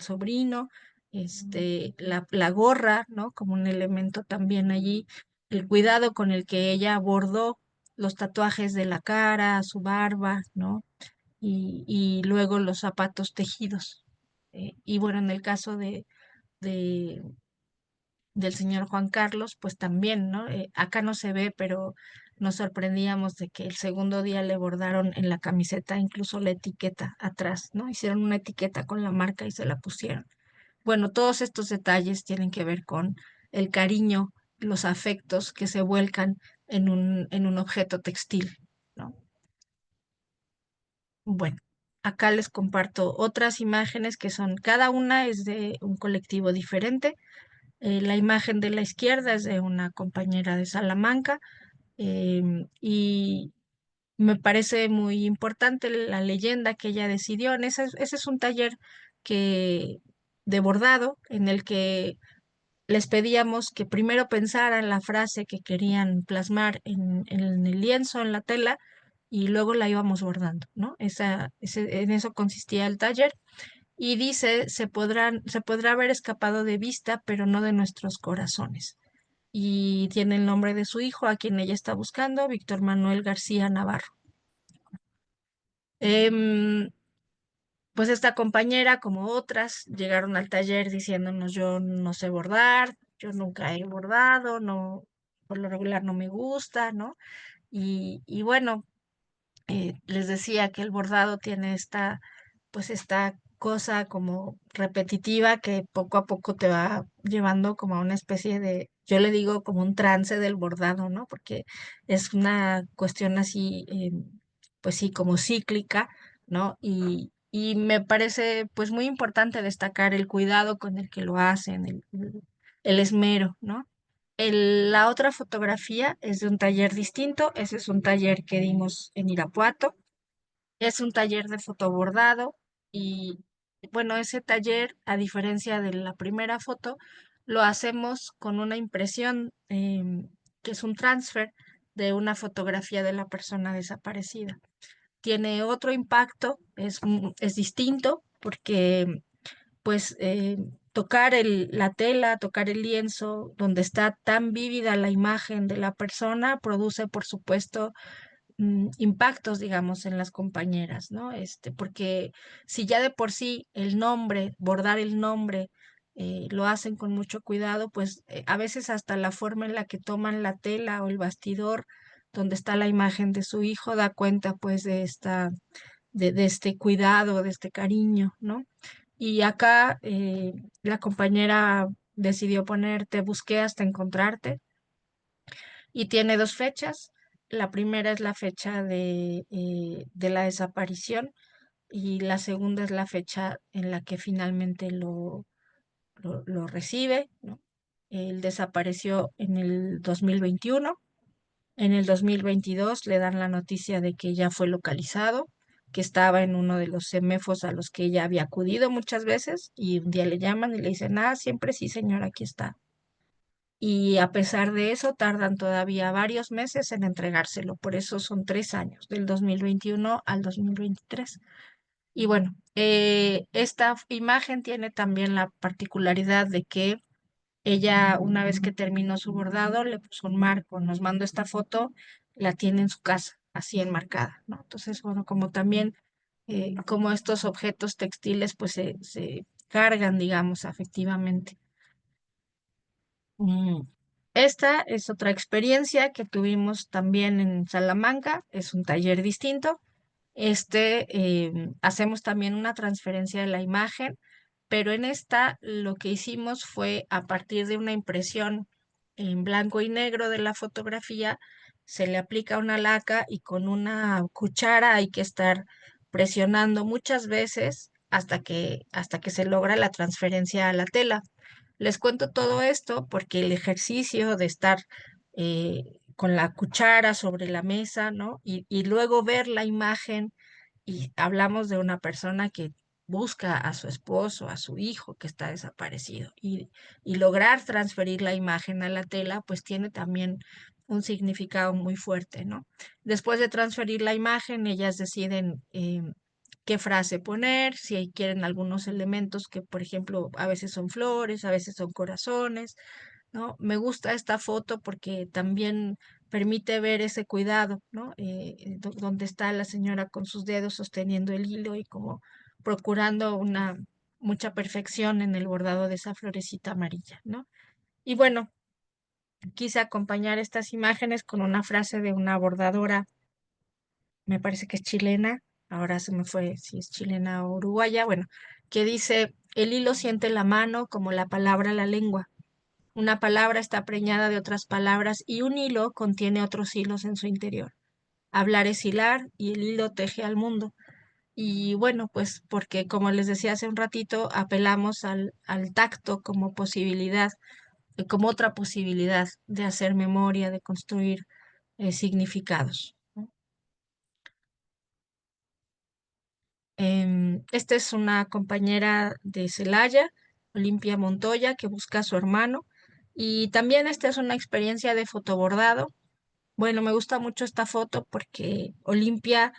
sobrino, la gorra, ¿no? Como un elemento también allí, el cuidado con el que ella bordó los tatuajes de la cara, su barba, ¿no? Y luego los zapatos tejidos. Y bueno, en el caso de- del señor Juan Carlos, pues también, ¿no? Acá no se ve, pero nos sorprendíamos de que el segundo día le bordaron en la camiseta incluso la etiqueta atrás, ¿no? Hicieron una etiqueta con la marca y se la pusieron. Bueno, todos estos detalles tienen que ver con el cariño, los afectos que se vuelcan en un objeto textil, ¿no? Bueno, acá les comparto otras imágenes que son, cada una es de un colectivo diferente. La imagen de la izquierda es de una compañera de Salamanca, y me parece muy importante la leyenda que ella decidió. Ese es un taller que, de bordado en el que les pedíamos que primero pensaran la frase que querían plasmar en el lienzo, en la tela, y luego la íbamos bordando, ¿no? En eso consistía el taller. Y dice, se podrá haber escapado de vista, pero no de nuestros corazones. Y tiene el nombre de su hijo, a quien ella está buscando, Víctor Manuel García Navarro. Em, pues esta compañera, como otras, llegaron al taller diciéndonos, yo no sé bordar, yo nunca he bordado, no, por lo regular no me gusta, ¿no? Y bueno, les decía que el bordado tiene pues esta cosa como repetitiva que poco a poco te va llevando como a una especie de, yo le digo como un trance del bordado, ¿no? Porque es una cuestión así, pues sí, como cíclica, ¿no? Y me parece pues muy importante destacar el cuidado con el que lo hacen, el esmero, ¿no? La otra fotografía es de un taller distinto, ese es un taller que dimos en Irapuato, es un taller de fotobordado y bueno, ese taller, a diferencia de la primera foto, lo hacemos con una impresión, que es un transfer de una fotografía de la persona desaparecida. Tiene otro impacto, es distinto porque pues tocar la tela, tocar el lienzo, donde está tan vívida la imagen de la persona, produce, por supuesto, impactos, digamos, en las compañeras, ¿no? Porque si ya de por sí el nombre, bordar el nombre, lo hacen con mucho cuidado, pues a veces hasta la forma en la que toman la tela o el bastidor donde está la imagen de su hijo da cuenta, pues, de este cuidado, de este cariño, ¿no? Y acá la compañera decidió poner "Te busqué hasta encontrarte", y tiene dos fechas. La primera es la fecha de la desaparición y la segunda es la fecha en la que finalmente lo recibe, ¿no? Él desapareció en el 2021. En el 2022 le dan la noticia de que ya fue localizado, que estaba en uno de los CEMEFOS a los que ella había acudido muchas veces, y un día le llaman y le dicen, siempre sí, señor, aquí está. Y a pesar de eso, tardan todavía varios meses en entregárselo. Por eso son 3 años, del 2021 al 2023. Y bueno, esta imagen tiene también la particularidad de que ella, una vez que terminó su bordado, le puso un marco, nos mandó esta foto, la tiene en su casa, así enmarcada, ¿no? Entonces, bueno, como también, como estos objetos textiles, pues se cargan, digamos, afectivamente. Esta es otra experiencia que tuvimos también en Salamanca, es un taller distinto. Hacemos también una transferencia de la imagen, pero en esta lo que hicimos fue a partir de una impresión en blanco y negro de la fotografía, se le aplica una laca y con una cuchara hay que estar presionando muchas veces hasta que se logra la transferencia a la tela. Les cuento todo esto porque el ejercicio de estar con la cuchara sobre la mesa, ¿no? Y luego ver la imagen, y hablamos de una persona que busca a su esposo, a su hijo que está desaparecido, y lograr transferir la imagen a la tela, pues tiene también un significado muy fuerte, ¿no? Después de transferir la imagen, ellas deciden qué frase poner, si quieren algunos elementos que, por ejemplo, a veces son flores, a veces son corazones, ¿no? Me gusta esta foto porque también permite ver ese cuidado, ¿no? Donde está la señora con sus dedos sosteniendo el hilo y como procurando mucha perfección en el bordado de esa florecita amarilla, ¿no? Y bueno, quise acompañar estas imágenes con una frase de una bordadora, me parece que es chilena, ahora se me fue si es chilena o uruguaya, bueno, que dice, el hilo siente la mano como la palabra la lengua. Una palabra está preñada de otras palabras y un hilo contiene otros hilos en su interior. Hablar es hilar y el hilo teje al mundo. Y bueno, pues porque como les decía hace un ratito, apelamos al tacto como posibilidad, como otra posibilidad de hacer memoria, de construir significados, ¿no? Esta es una compañera de Celaya, Olimpia Montoya, que busca a su hermano. Y también esta es una experiencia de fotobordado. Bueno, me gusta mucho esta foto porque Olimpia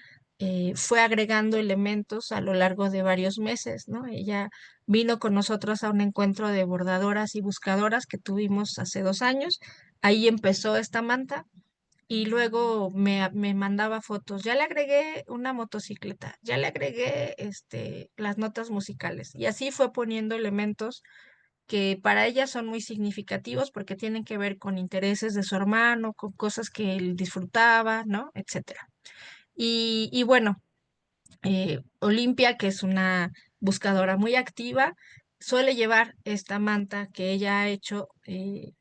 fue agregando elementos a lo largo de varios meses, ¿no? Ella vino con nosotros a un encuentro de bordadoras y buscadoras que tuvimos hace 2 años. Ahí empezó esta manta y luego me mandaba fotos. Ya le agregué una motocicleta, ya le agregué las notas musicales. Y así fue poniendo elementos que para ella son muy significativos porque tienen que ver con intereses de su hermano, con cosas que él disfrutaba, ¿no? Etcétera. Y bueno, Olimpia, que es una buscadora muy activa, suele llevar esta manta que ella ha hecho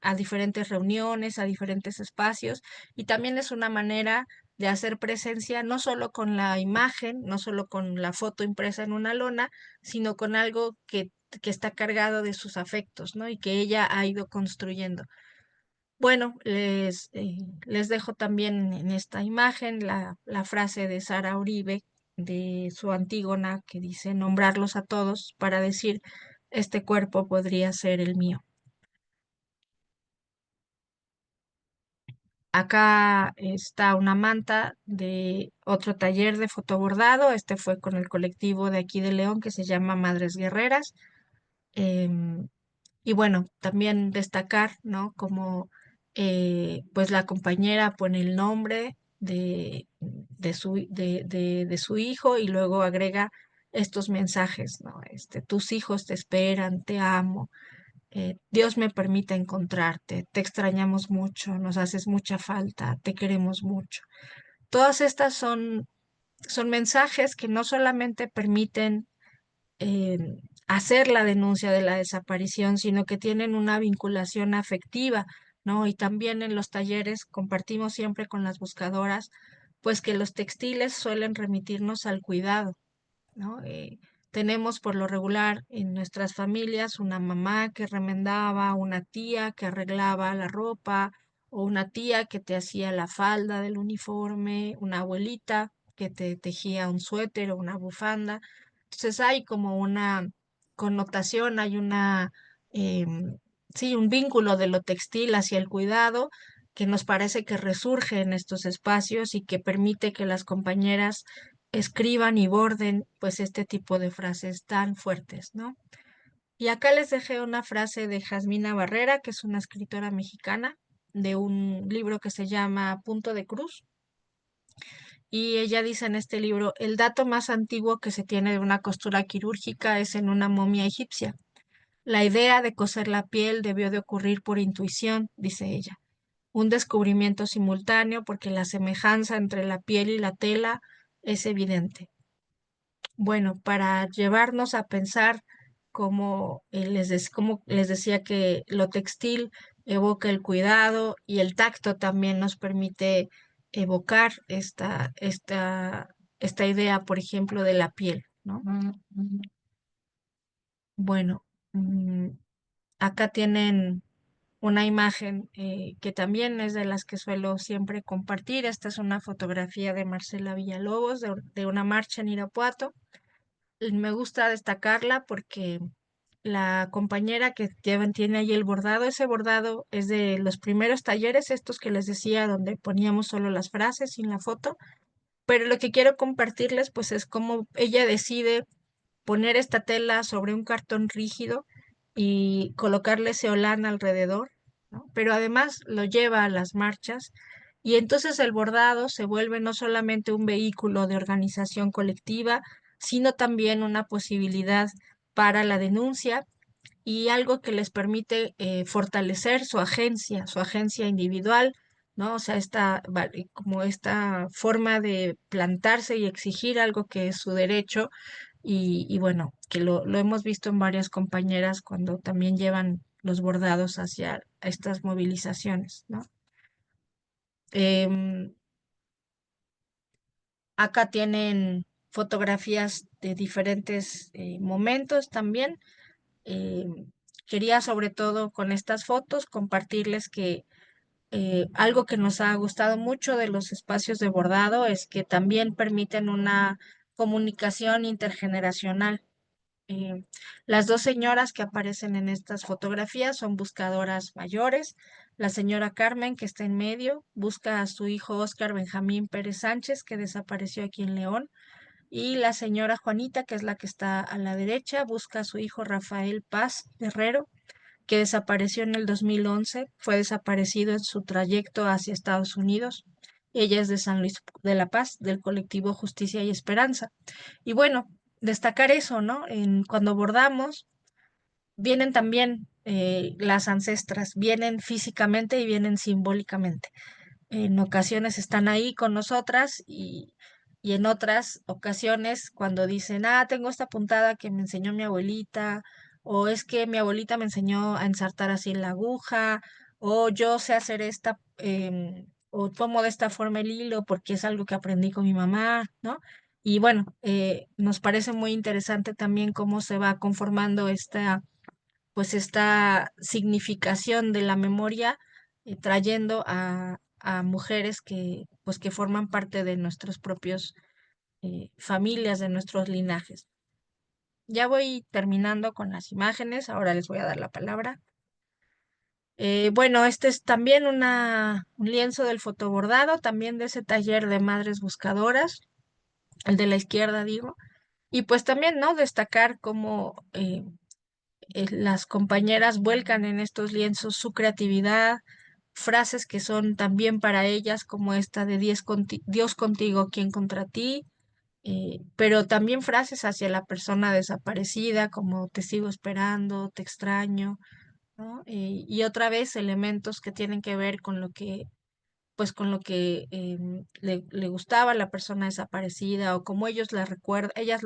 a diferentes reuniones, a diferentes espacios, y también es una manera de hacer presencia no solo con la imagen, no solo con la foto impresa en una lona, sino con algo que está cargado de sus afectos, ¿no? Y que ella ha ido construyendo. Bueno, les dejo también en esta imagen la frase de Sara Uribe, de su Antígona, que dice nombrarlos a todos para decir, este cuerpo podría ser el mío. Acá está una manta de otro taller de fotobordado. Este fue con el colectivo de aquí de León que se llama Madres Guerreras. Em, Y bueno, también destacar, ¿no? Como pues la compañera pone el nombre de su hijo y luego agrega estos mensajes, ¿no? Tus hijos te esperan, te amo, Dios me permite encontrarte, te extrañamos mucho, nos haces mucha falta, te queremos mucho. Todas estas son mensajes que no solamente permiten eh, hacer la denuncia de la desaparición, sino que tienen una vinculación afectiva, ¿no? Y también en los talleres compartimos siempre con las buscadoras, pues que los textiles suelen remitirnos al cuidado, ¿no? Tenemos por lo regular en nuestras familias una mamá que remendaba, una tía que arreglaba la ropa, o una tía que te hacía la falda del uniforme, una abuelita que te tejía un suéter o una bufanda. Entonces hay como una connotación, hay sí, un vínculo de lo textil hacia el cuidado que nos parece que resurge en estos espacios y que permite que las compañeras escriban y borden pues este tipo de frases tan fuertes, ¿no? Y acá les dejé una frase de Jasmina Barrera, que es una escritora mexicana, de un libro que se llama Punto de Cruz. Y ella dice en este libro, el dato más antiguo que se tiene de una costura quirúrgica es en una momia egipcia. La idea de coser la piel debió de ocurrir por intuición, dice ella. Un descubrimiento simultáneo porque la semejanza entre la piel y la tela es evidente. Bueno, para llevarnos a pensar cómo les decía que lo textil evoca el cuidado y el tacto también nos permite evocar esta idea, por ejemplo, de la piel, ¿no? Bueno, mm, acá tienen una imagen que también es de las que suelo siempre compartir. Esta es una fotografía de Marcela Villalobos de una marcha en Irapuato. Me gusta destacarla porque la compañera tiene ahí el bordado, ese bordado es de los primeros talleres, estos que les decía, donde poníamos solo las frases sin la foto, pero lo que quiero compartirles pues es cómo ella decide poner esta tela sobre un cartón rígido y colocarle ese holán alrededor, ¿no? Pero además lo lleva a las marchas y entonces el bordado se vuelve no solamente un vehículo de organización colectiva, sino también una posibilidad para la denuncia y algo que les permite fortalecer su agencia individual, ¿no? O sea, como esta forma de plantarse y exigir algo que es su derecho y bueno, que lo hemos visto en varias compañeras cuando también llevan los bordados hacia estas movilizaciones, ¿no? Em, Acá tienen fotografías de diferentes momentos también. Quería sobre todo con estas fotos compartirles que algo que nos ha gustado mucho de los espacios de bordado es que también permiten una comunicación intergeneracional. Eh, las dos señoras que aparecen en estas fotografías son buscadoras mayores. La señora Carmen, que está en medio, busca a su hijo Óscar Benjamín Pérez Sánchez, que desapareció aquí en León. Y la señora Juanita, que es la que está a la derecha, busca a su hijo Rafael Paz Guerrero, que desapareció en el 2011. Fue desaparecido en su trayecto hacia Estados Unidos. Ella es de San Luis de la Paz, del colectivo Justicia y Esperanza. Y bueno, destacar eso, ¿no? Cuando bordamos, vienen también las ancestras, vienen físicamente y vienen simbólicamente. En ocasiones están ahí con nosotras y en otras ocasiones cuando dicen, tengo esta puntada que me enseñó mi abuelita, o es que mi abuelita me enseñó a ensartar así la aguja, o yo sé hacer o tomo de esta forma el hilo porque es algo que aprendí con mi mamá, ¿no? Y bueno, nos parece muy interesante también cómo se va conformando esta significación de la memoria, trayendo a mujeres que forman parte de nuestros propios familias, de nuestros linajes. Ya voy terminando con las imágenes, ahora les voy a dar la palabra. Bueno, este es también un lienzo del fotobordado, también de ese taller de madres buscadoras, el de la izquierda digo, y pues también, ¿no? Destacar cómo las compañeras vuelcan en estos lienzos su creatividad, frases que son también para ellas, como esta de Dios contigo, ¿quién contra ti? Pero también frases hacia la persona desaparecida, como te sigo esperando, te extraño, ¿no? Y otra vez elementos que tienen que ver con lo que le gustaba a la persona desaparecida o como ellas lo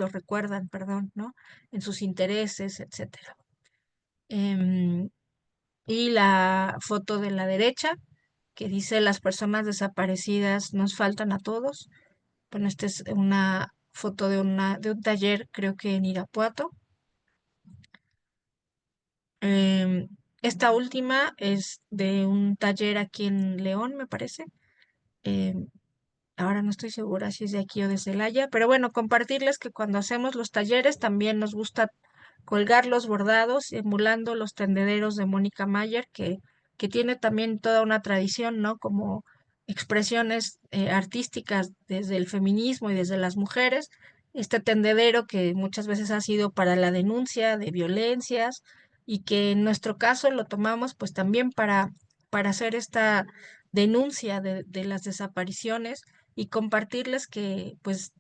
recuerdan, perdón, ¿no? En sus intereses, etcétera. Em, y la foto de la derecha, que dice las personas desaparecidas nos faltan a todos. Bueno, esta es una foto de un taller, creo que en Irapuato. Em, Esta última es de un taller aquí en León, me parece. Em, Ahora no estoy segura si es de aquí o de Celaya, pero bueno, compartirles que cuando hacemos los talleres también nos gusta colgar los bordados, emulando los tendederos de Mónica Mayer, que tiene también toda una tradición, ¿no? Como expresiones artísticas desde el feminismo y desde las mujeres. Este tendedero que muchas veces ha sido para la denuncia de violencias y que en nuestro caso lo tomamos pues también para hacer esta denuncia de las desapariciones y compartirles que pues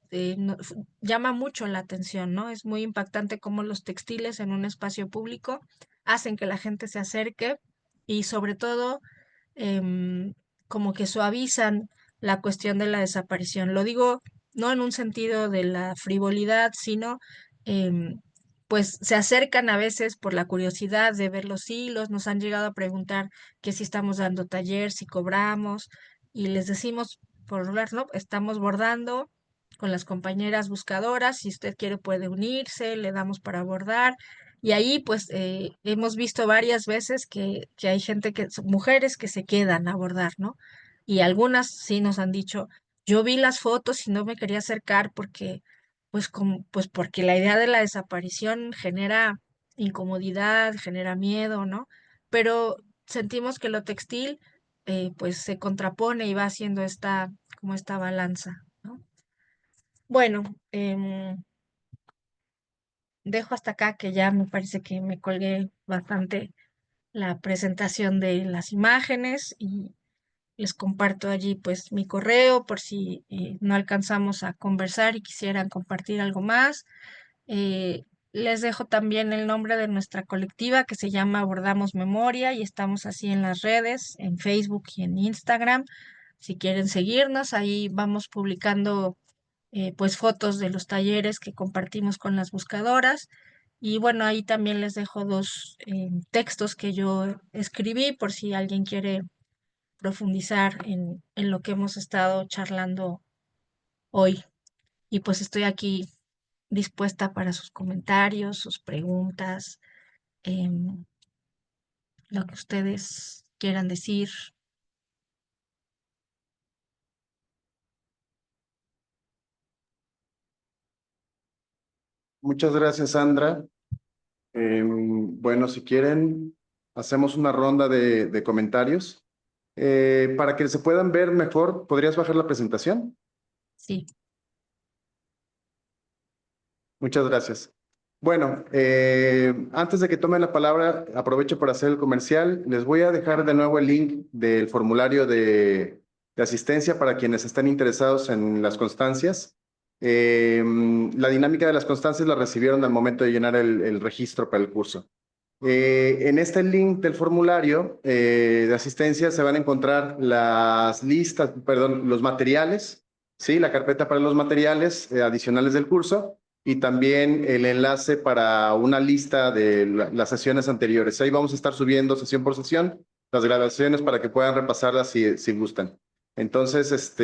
llama mucho la atención, ¿no? Es muy impactante cómo los textiles en un espacio público hacen que la gente se acerque y sobre todo como que suavizan la cuestión de la desaparición. Lo digo no en un sentido de la frivolidad, sino pues se acercan a veces por la curiosidad de ver los hilos, nos han llegado a preguntar que si estamos dando taller, si cobramos, y les decimos por hablar, ¿no? Estamos bordando con las compañeras buscadoras, si usted quiere puede unirse, le damos para bordar. Y ahí pues hemos visto varias veces que hay gente mujeres que se quedan a bordar, ¿no? Y algunas sí nos han dicho, yo vi las fotos y no me quería acercar porque, pues porque la idea de la desaparición genera incomodidad, genera miedo, ¿no? Pero sentimos que lo textil pues se contrapone y va haciendo como esta balanza, ¿no? Bueno, dejo hasta acá que ya me parece que me colgué bastante la presentación de las imágenes y les comparto allí pues mi correo por si no alcanzamos a conversar y quisieran compartir algo más. Eh, Les dejo también el nombre de nuestra colectiva que se llama Abordamos Memoria y estamos así en las redes, en Facebook y en Instagram. Si quieren seguirnos, ahí vamos publicando pues fotos de los talleres que compartimos con las buscadoras. Y bueno, ahí también les dejo dos textos que yo escribí por si alguien quiere profundizar en lo que hemos estado charlando hoy. Y pues estoy aquí dispuesta para sus comentarios, sus preguntas, em, lo que ustedes quieran decir. Muchas gracias, Sandra. Bueno, si quieren, hacemos una ronda de comentarios. Para que se puedan ver mejor, ¿podrías bajar la presentación? Sí, Muchas gracias. Bueno, antes de que tomen la palabra, aprovecho para hacer el comercial. Les voy a dejar de nuevo el link del formulario de asistencia para quienes estén interesados en las constancias. La dinámica de las constancias la recibieron al momento de llenar el registro para el curso. En este link del formulario de asistencia se van a encontrar las listas, perdón, los materiales, ¿sí? La carpeta para los materiales adicionales del curso y también el enlace para una lista de las sesiones anteriores. Ahí vamos a estar subiendo sesión por sesión las grabaciones para que puedan repasarlas si gustan. Entonces,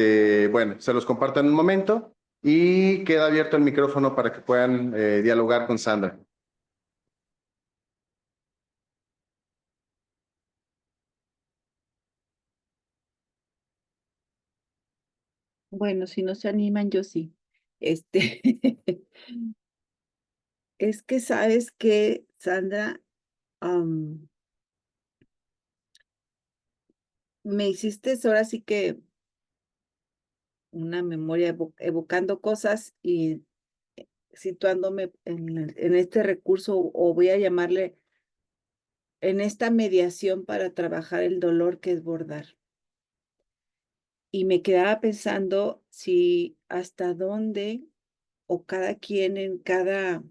bueno, se los comparto en un momento y queda abierto el micrófono para que puedan dialogar con Sandra. Bueno, si no se animan, yo sí. Este, es que sabes que, Sandra, Am, me hiciste ahora sí que una memoria evocando cosas y situándome en este recurso, o voy a llamarle en esta mediación para trabajar el dolor que es bordar. Y me quedaba pensando si hasta dónde, o cada quien en cada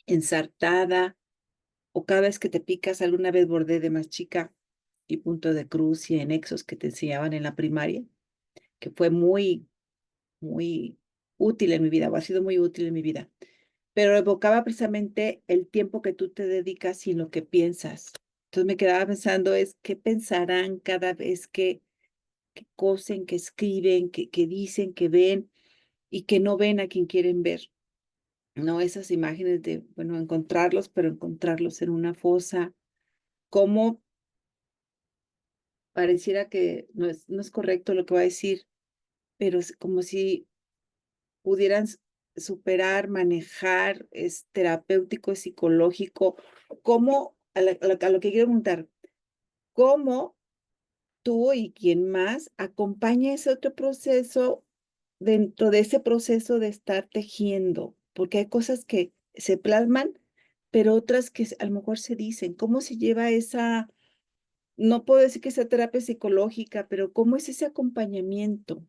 ensartada, o cada vez que te picas, alguna vez bordé de más chica y punto de cruz y anexos que te enseñaban en la primaria, que fue muy útil en mi vida, o ha sido muy útil en mi vida, pero evocaba precisamente el tiempo que tú te dedicas y lo que piensas. Entonces me quedaba pensando es qué pensarán cada vez que cosen, que escriben, que dicen, que ven, y que no ven a quien quieren ver, ¿no? Esas imágenes de, bueno, encontrarlos, pero encontrarlos en una fosa, cómo pareciera que no es correcto lo que va a decir, pero es como si pudieran superar, manejar, es terapéutico, es psicológico. ¿Cómo, a lo que quiero preguntar, cómo tú y quién más acompaña ese otro proceso dentro de ese proceso de estar tejiendo? Porque hay cosas que se plasman, pero otras que a lo mejor se dicen. ¿Cómo se lleva esa, no puedo decir que sea terapia psicológica, pero cómo es ese acompañamiento?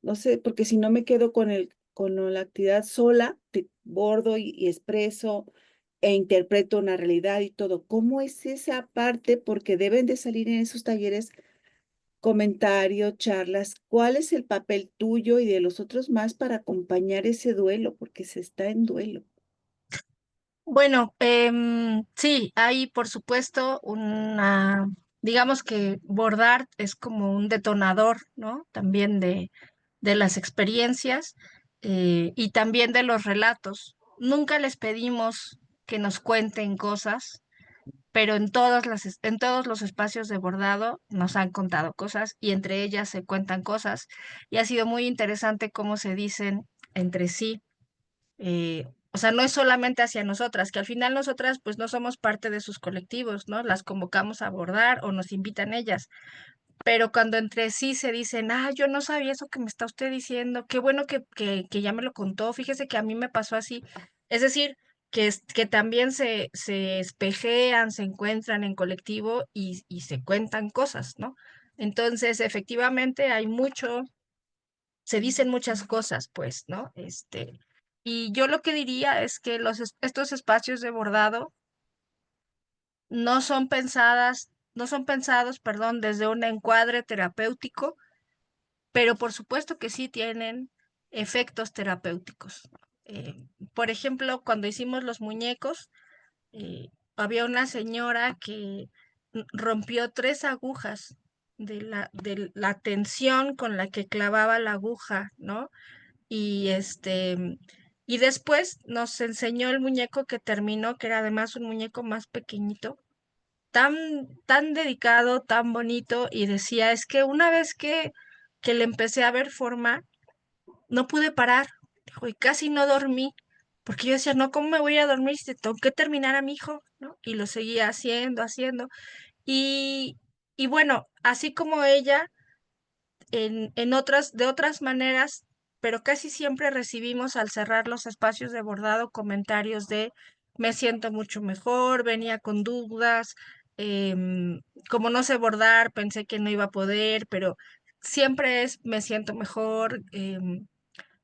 No sé, porque si no me quedo con la actividad sola, bordo y expreso e interpreto una realidad y todo. ¿Cómo es esa parte? Porque deben de salir en esos talleres comentarios, charlas. ¿Cuál es el papel tuyo y de los otros más para acompañar ese duelo? Porque se está en duelo. Bueno, sí, hay por supuesto digamos que bordar es como un detonador, ¿no? También de las experiencias y también de los relatos. Nunca les pedimos que nos cuenten cosas, pero en todos los espacios de bordado nos han contado cosas y entre ellas se cuentan cosas y ha sido muy interesante cómo se dicen entre sí. O sea, no es solamente hacia nosotras, que al final nosotras pues no somos parte de sus colectivos, ¿no? Las convocamos a bordar o nos invitan ellas, pero cuando entre sí se dicen, ah, yo no sabía eso que me está usted diciendo, qué bueno que ya me lo contó, fíjese que a mí me pasó así. Es decir, que también se espejean, se encuentran en colectivo y se cuentan cosas, ¿no? Entonces, efectivamente, se dicen muchas cosas, pues, ¿no? Y yo lo que diría es que estos espacios de bordado no son pensados, perdón, desde un encuadre terapéutico, pero por supuesto que sí tienen efectos terapéuticos. Eh, por ejemplo, cuando hicimos los muñecos, había una señora que rompió 3 agujas de la tensión con la que clavaba la aguja, ¿no? Y y después nos enseñó el muñeco que terminó, que era además un muñeco más pequeñito, tan dedicado, tan bonito, y decía, es que una vez que le empecé a ver forma, no pude parar, dijo, y casi no dormí, porque yo decía, no, ¿cómo me voy a dormir si tengo que terminar a mi hijo? ¿No? Y lo seguía haciendo, y, y bueno, así como ella, de otras maneras, pero casi siempre recibimos al cerrar los espacios de bordado comentarios de me siento mucho mejor, venía con dudas, como no sé bordar, pensé que no iba a poder, pero siempre es me siento mejor.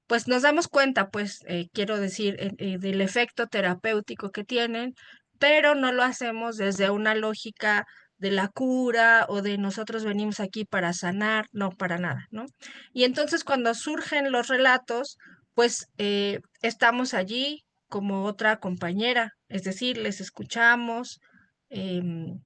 Pues nos damos cuenta, pues, quiero decir, del efecto terapéutico que tienen, pero no lo hacemos desde una lógica de la cura o de nosotros venimos aquí para sanar, no para nada, ¿no? Y entonces cuando surgen los relatos, pues estamos allí como otra compañera, es decir, les escuchamos, em,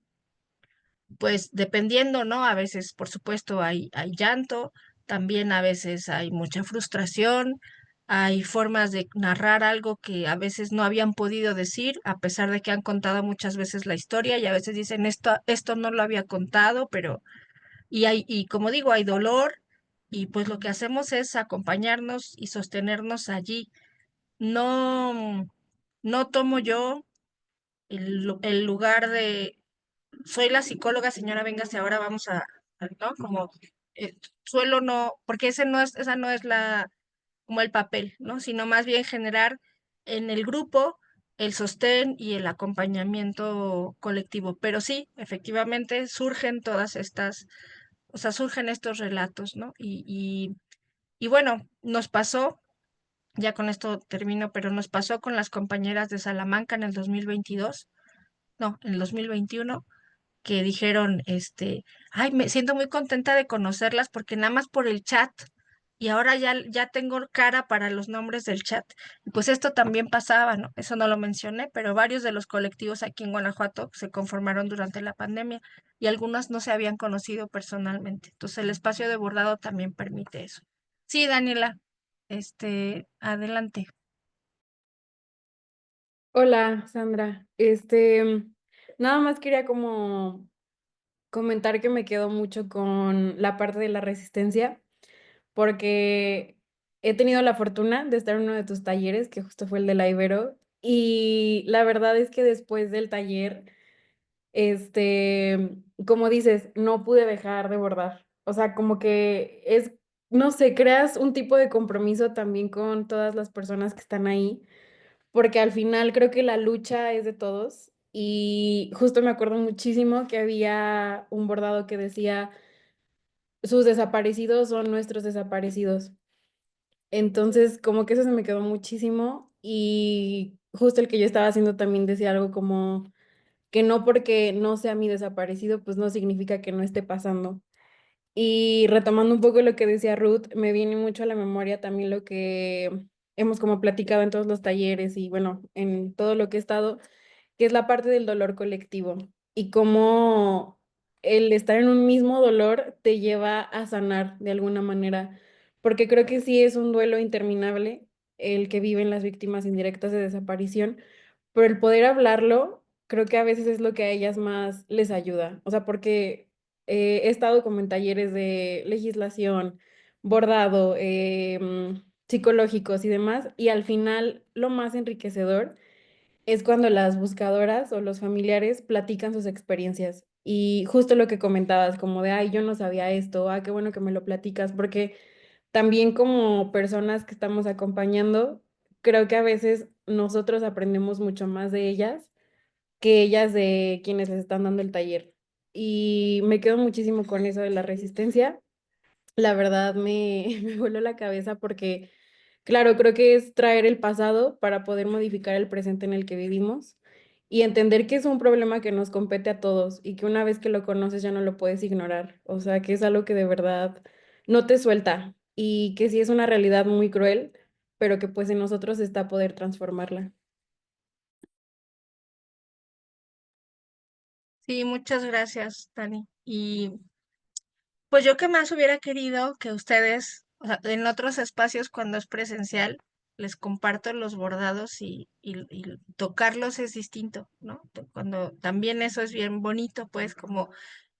pues dependiendo, ¿no? A veces, por supuesto, hay llanto, también a veces hay mucha frustración, hay formas de narrar algo que a veces no habían podido decir, a pesar de que han contado muchas veces la historia y a veces dicen esto no lo había contado, pero, y como digo, hay dolor y pues lo que hacemos es acompañarnos y sostenernos allí. No, no tomo yo el lugar de soy la psicóloga, señora, véngase, ahora vamos ¿no? Como eh, suelo no, porque esa no es como el papel, ¿no? Sino más bien generar en el grupo el sostén y el acompañamiento colectivo. Pero sí, efectivamente surgen o sea, surgen estos relatos, ¿no? Y bueno, nos pasó, ya con esto termino, pero nos pasó con las compañeras de Salamanca en el 2022, no, en el 2021 que dijeron, ay, me siento muy contenta de conocerlas porque nada más por el chat y ahora ya tengo cara para los nombres del chat. Y pues esto también pasaba, ¿no? Eso no lo mencioné, pero varios de los colectivos aquí en Guanajuato se conformaron durante la pandemia y algunos no se habían conocido personalmente. Entonces el espacio de bordado también permite eso. Sí, Daniela. Adelante. Hola, Sandra. Nada más quería como comentar que me quedo mucho con la parte de la resistencia, porque he tenido la fortuna de estar en uno de tus talleres, que justo fue el de la Ibero, y la verdad es que después del taller, como dices, no pude dejar de bordar. O sea, como que es, no sé, creas un tipo de compromiso también con todas las personas que están ahí porque al final creo que la lucha es de todos y justo me acuerdo muchísimo que había un bordado que decía, sus desaparecidos son nuestros desaparecidos. Entonces, como que eso se me quedó muchísimo y justo el que yo estaba haciendo también decía algo como que no porque no sea mi desaparecido, pues no significa que no esté pasando. Y retomando un poco lo que decía Ruth, me viene mucho a la memoria también lo que hemos como platicado en todos los talleres y bueno, en todo lo que he estado, que es la parte del dolor colectivo y cómo el estar en un mismo dolor te lleva a sanar de alguna manera, porque creo que sí es un duelo interminable el que viven las víctimas indirectas de desaparición, pero el poder hablarlo, creo que a veces es lo que a ellas más les ayuda, o sea, porque he estado como en talleres de legislación, bordado, psicológicos y demás, y al final lo más enriquecedor es cuando las buscadoras o los familiares platican sus experiencias. Y justo lo que comentabas, como de, ay, yo no sabía esto, ah, qué bueno que me lo platicas, porque también como personas que estamos acompañando, creo que a veces nosotros aprendemos mucho más de ellas que ellas de quienes les están dando el taller. Y me quedo muchísimo con eso de la resistencia. La verdad me voló la cabeza porque claro, creo que es traer el pasado para poder modificar el presente en el que vivimos y entender que es un problema que nos compete a todos y que una vez que lo conoces ya no lo puedes ignorar. O sea, que es algo que de verdad no te suelta y que sí es una realidad muy cruel, pero que pues en nosotros está poder transformarla. Sí, muchas gracias, Dani. Y pues yo que más hubiera querido que ustedes, o sea, en otros espacios cuando es presencial, les comparto los bordados y tocarlos es distinto, ¿no? Cuando también eso es bien bonito, pues como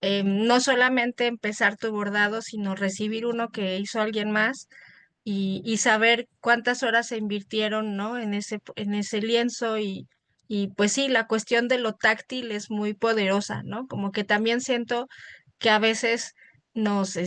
no solamente empezar tu bordado, sino recibir uno que hizo alguien más y saber cuántas horas se invirtieron, ¿no? En ese lienzo y pues sí, la cuestión de lo táctil es muy poderosa, ¿no? Como que también siento que a veces nos,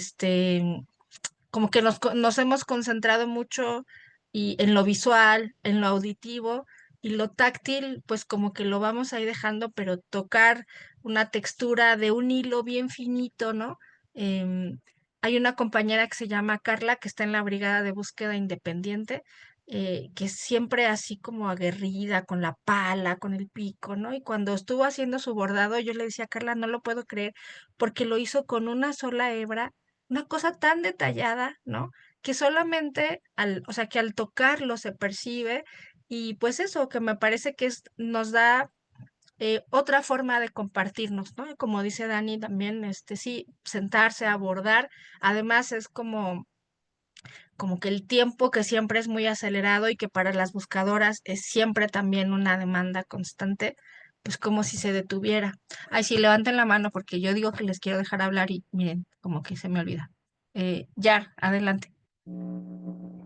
como que nos hemos concentrado mucho en lo visual, en lo auditivo y lo táctil, pues como que lo vamos a ir dejando, pero tocar una textura de un hilo bien finito, ¿no? Em, Hay una compañera que se llama Carla, que está en la Brigada de Búsqueda Independiente, que es siempre así como aguerrida, con la pala, con el pico, ¿no? Y cuando estuvo haciendo su bordado, yo le decía, Carla, no lo puedo creer, porque lo hizo con una sola hebra, una cosa tan detallada, ¿no? Que solamente o sea, que al tocarlo se percibe y pues eso, que me parece que nos da otra forma de compartirnos, ¿no? Y como dice Dani también, sí, sentarse a abordar, además es como que el tiempo que siempre es muy acelerado y que para las buscadoras es siempre también una demanda constante, pues como si se detuviera. Ay, sí, levanten la mano porque yo digo que les quiero dejar hablar y miren, como que se me olvida. Ya, adelante.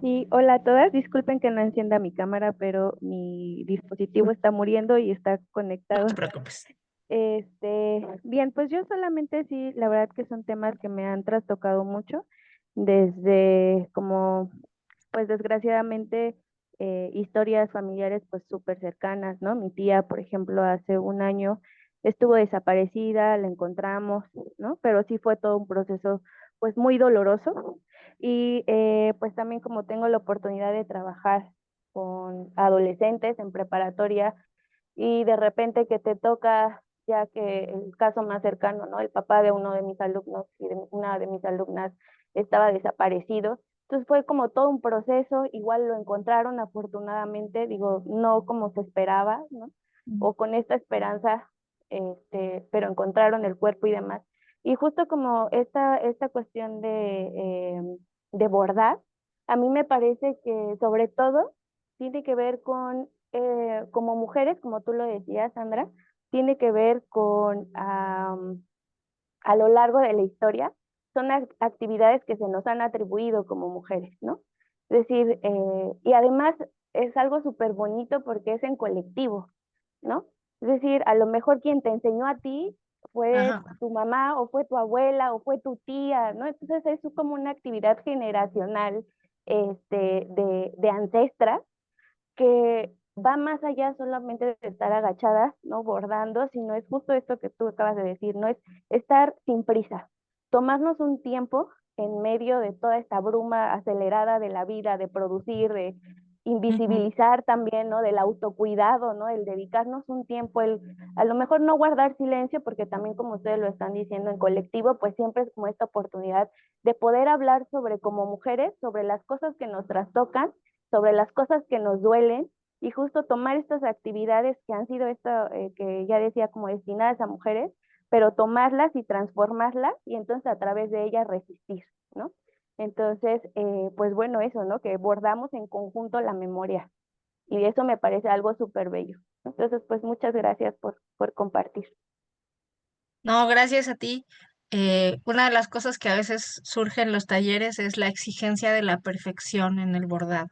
Sí, hola a todas. Disculpen que no encienda mi cámara, pero mi dispositivo está muriendo y está No conectado. te preocupes. Bien, pues yo solamente sí, la verdad que son temas que me han trastocado mucho, desde como, pues desgraciadamente, historias familiares pues súper cercanas, ¿no? Mi tía, por ejemplo, hace un año estuvo desaparecida, la encontramos, ¿no? Pero sí fue todo un proceso pues muy doloroso y pues también como tengo la oportunidad de trabajar con adolescentes en preparatoria y de repente que te toca, ya que el caso más cercano, ¿no? El papá de uno de mis alumnos y de una de mis alumnas estaba desaparecido. Entonces fue como todo un proceso, igual lo encontraron afortunadamente, digo, no como se esperaba, ¿no? O con esta esperanza, pero encontraron el cuerpo y demás. Y justo como esta cuestión de bordar, a mí me parece que sobre todo tiene que ver con, como mujeres, como tú lo decías, Sandra, tiene que ver con a lo largo de la historia, son actividades que se nos han atribuido como mujeres, ¿no? Es decir, y además es algo súper bonito porque es en colectivo, ¿no? Es decir, a lo mejor quien te enseñó a ti fue Ajá. tu mamá o fue tu abuela o fue tu tía, ¿no? Entonces es como una actividad generacional de ancestras que va más allá solamente de estar agachadas, ¿no? Bordando, sino es justo esto que tú acabas de decir, ¿no? Es estar sin prisa, tomarnos un tiempo en medio de toda esta bruma acelerada de la vida, de producir, de Ujú. invisibilizar también, ¿no? Del autocuidado, ¿no? El dedicarnos un tiempo, el a lo mejor no guardar silencio, porque también como ustedes lo están diciendo en colectivo, pues siempre es como esta oportunidad de poder hablar sobre como mujeres, sobre las cosas que nos trastocan, sobre las cosas que nos duelen y justo tomar estas actividades que han sido esto, que ya decía, como destinadas a mujeres, pero tomarlas y transformarlas y entonces a través de ellas resistir, ¿no? Entonces, pues bueno, eso, ¿no? Que bordamos en conjunto la memoria y eso me parece algo súper bello. Entonces, pues muchas gracias por compartir. No, gracias a ti. Una de las cosas que a veces surge en los talleres es la exigencia de la perfección en el bordado.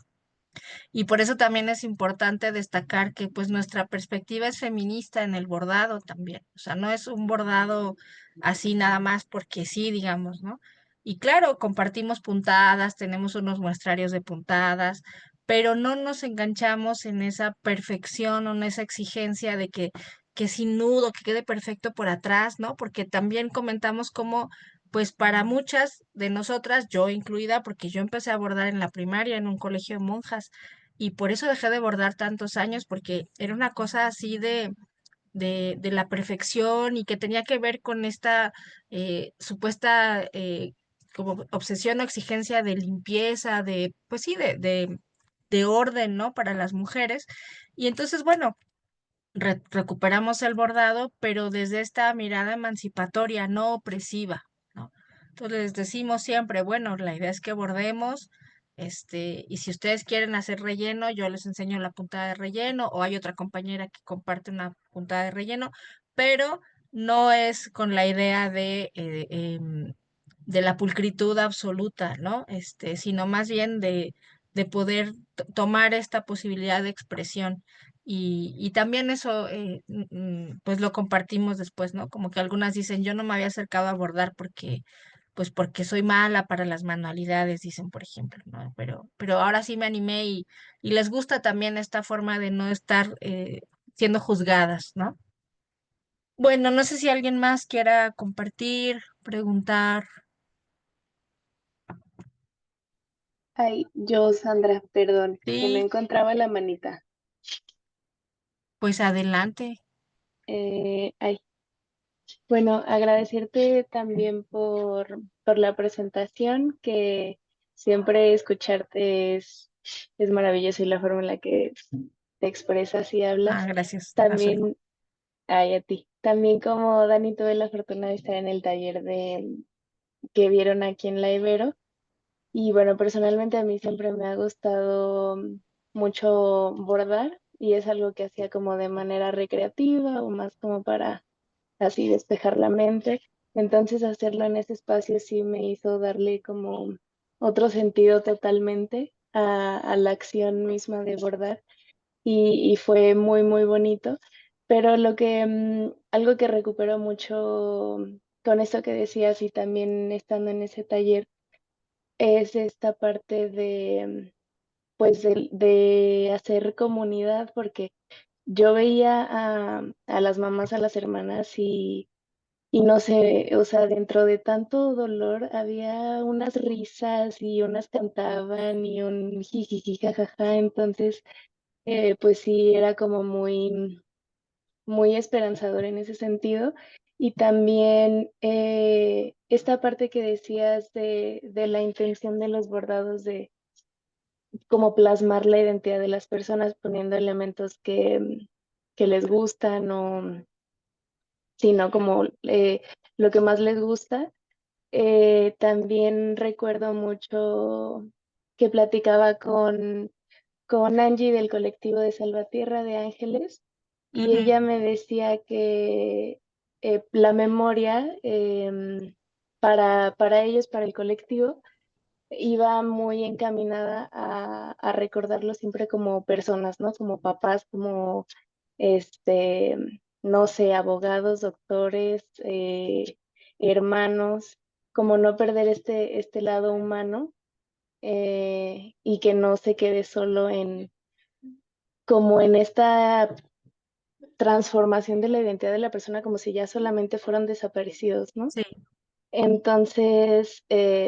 Y por eso también es importante destacar que pues nuestra perspectiva es feminista en el bordado también. O sea, no es un bordado así nada más porque sí, digamos, ¿no? Y claro, compartimos puntadas, tenemos unos muestrarios de puntadas, pero no nos enganchamos en esa perfección o en esa exigencia de que sin nudo, que quede perfecto por atrás, ¿no? Porque también comentamos cómo pues para muchas de nosotras, yo incluida, porque yo empecé a bordar en la primaria en un colegio de monjas, y por eso dejé de bordar tantos años, porque era una cosa así de la perfección y que tenía que ver con esta supuesta como obsesión o exigencia de limpieza, de, pues sí, de orden, ¿no? Para las mujeres. Y entonces, bueno, recuperamos el bordado, pero desde esta mirada emancipatoria, no opresiva, ¿no? Entonces les decimos siempre, bueno, la idea es que bordemos, y si ustedes quieren hacer relleno, yo les enseño la puntada de relleno, o hay otra compañera que comparte una puntada de relleno, pero no es con la idea de la pulcritud absoluta, ¿no? Sino más bien de poder tomar esta posibilidad de expresión. Y también eso, pues lo compartimos después, ¿no? Como que algunas dicen, yo no me había acercado a abordar pues porque soy mala para las manualidades, dicen, por ejemplo, ¿no? Pero ahora sí me animé y les gusta también esta forma de no estar siendo juzgadas, ¿no? Bueno, no sé si alguien más quiera compartir, preguntar. Ay, yo, Sandra, perdón, que no Sí, encontraba la manita. pues adelante. Ay, bueno, agradecerte también por la presentación, que siempre escucharte es maravilloso y la forma en la que te expresas y Ah, hablas. gracias, Azul. También, ay, a ti. También como Dani tuve la fortuna de estar en el taller que vieron aquí en la Ibero. Y bueno, personalmente a mí siempre me ha gustado mucho bordar y es algo que hacía como de manera recreativa o más como para así despejar la mente. Entonces hacerlo en ese espacio sí me hizo darle como otro sentido totalmente a la acción misma de bordar y fue muy, muy bonito. Pero algo que recupero mucho con esto que decías y también estando en ese taller es esta parte pues, de hacer comunidad, porque yo veía a las mamás, a las hermanas y no sé, o sea, dentro de tanto dolor había unas risas y unas cantaban y un jijiji, jajaja, entonces, pues sí, era como muy, muy esperanzador en ese sentido. Y también esta parte que decías de la intención de los bordados de como plasmar la identidad de las personas poniendo elementos que les gustan o sino como lo que más les gusta. También recuerdo mucho que platicaba con Angie del colectivo de Salvatierra de Ángeles y Ujú. ella me decía que la memoria para ellos, para el colectivo, iba muy encaminada a recordarlo siempre como personas, ¿no? Como papás, como, este, no sé, abogados, doctores, hermanos, como no perder este lado humano y que no se quede solo como en esta transformación de la identidad de la persona, como si ya solamente fueran desaparecidos, ¿no? Sí. Entonces,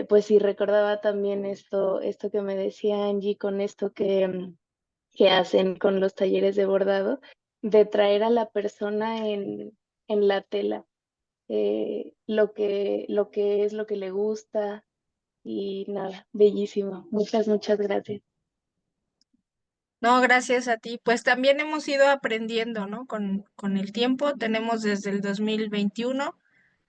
pues sí, recordaba también esto que me decía Angie con esto que hacen con los talleres de bordado, de traer a la persona en la tela, lo que es, lo que le gusta y nada, bellísimo. Muchas, muchas gracias. No, gracias a ti. Pues también hemos ido aprendiendo, ¿no? Con el tiempo, tenemos desde el 2021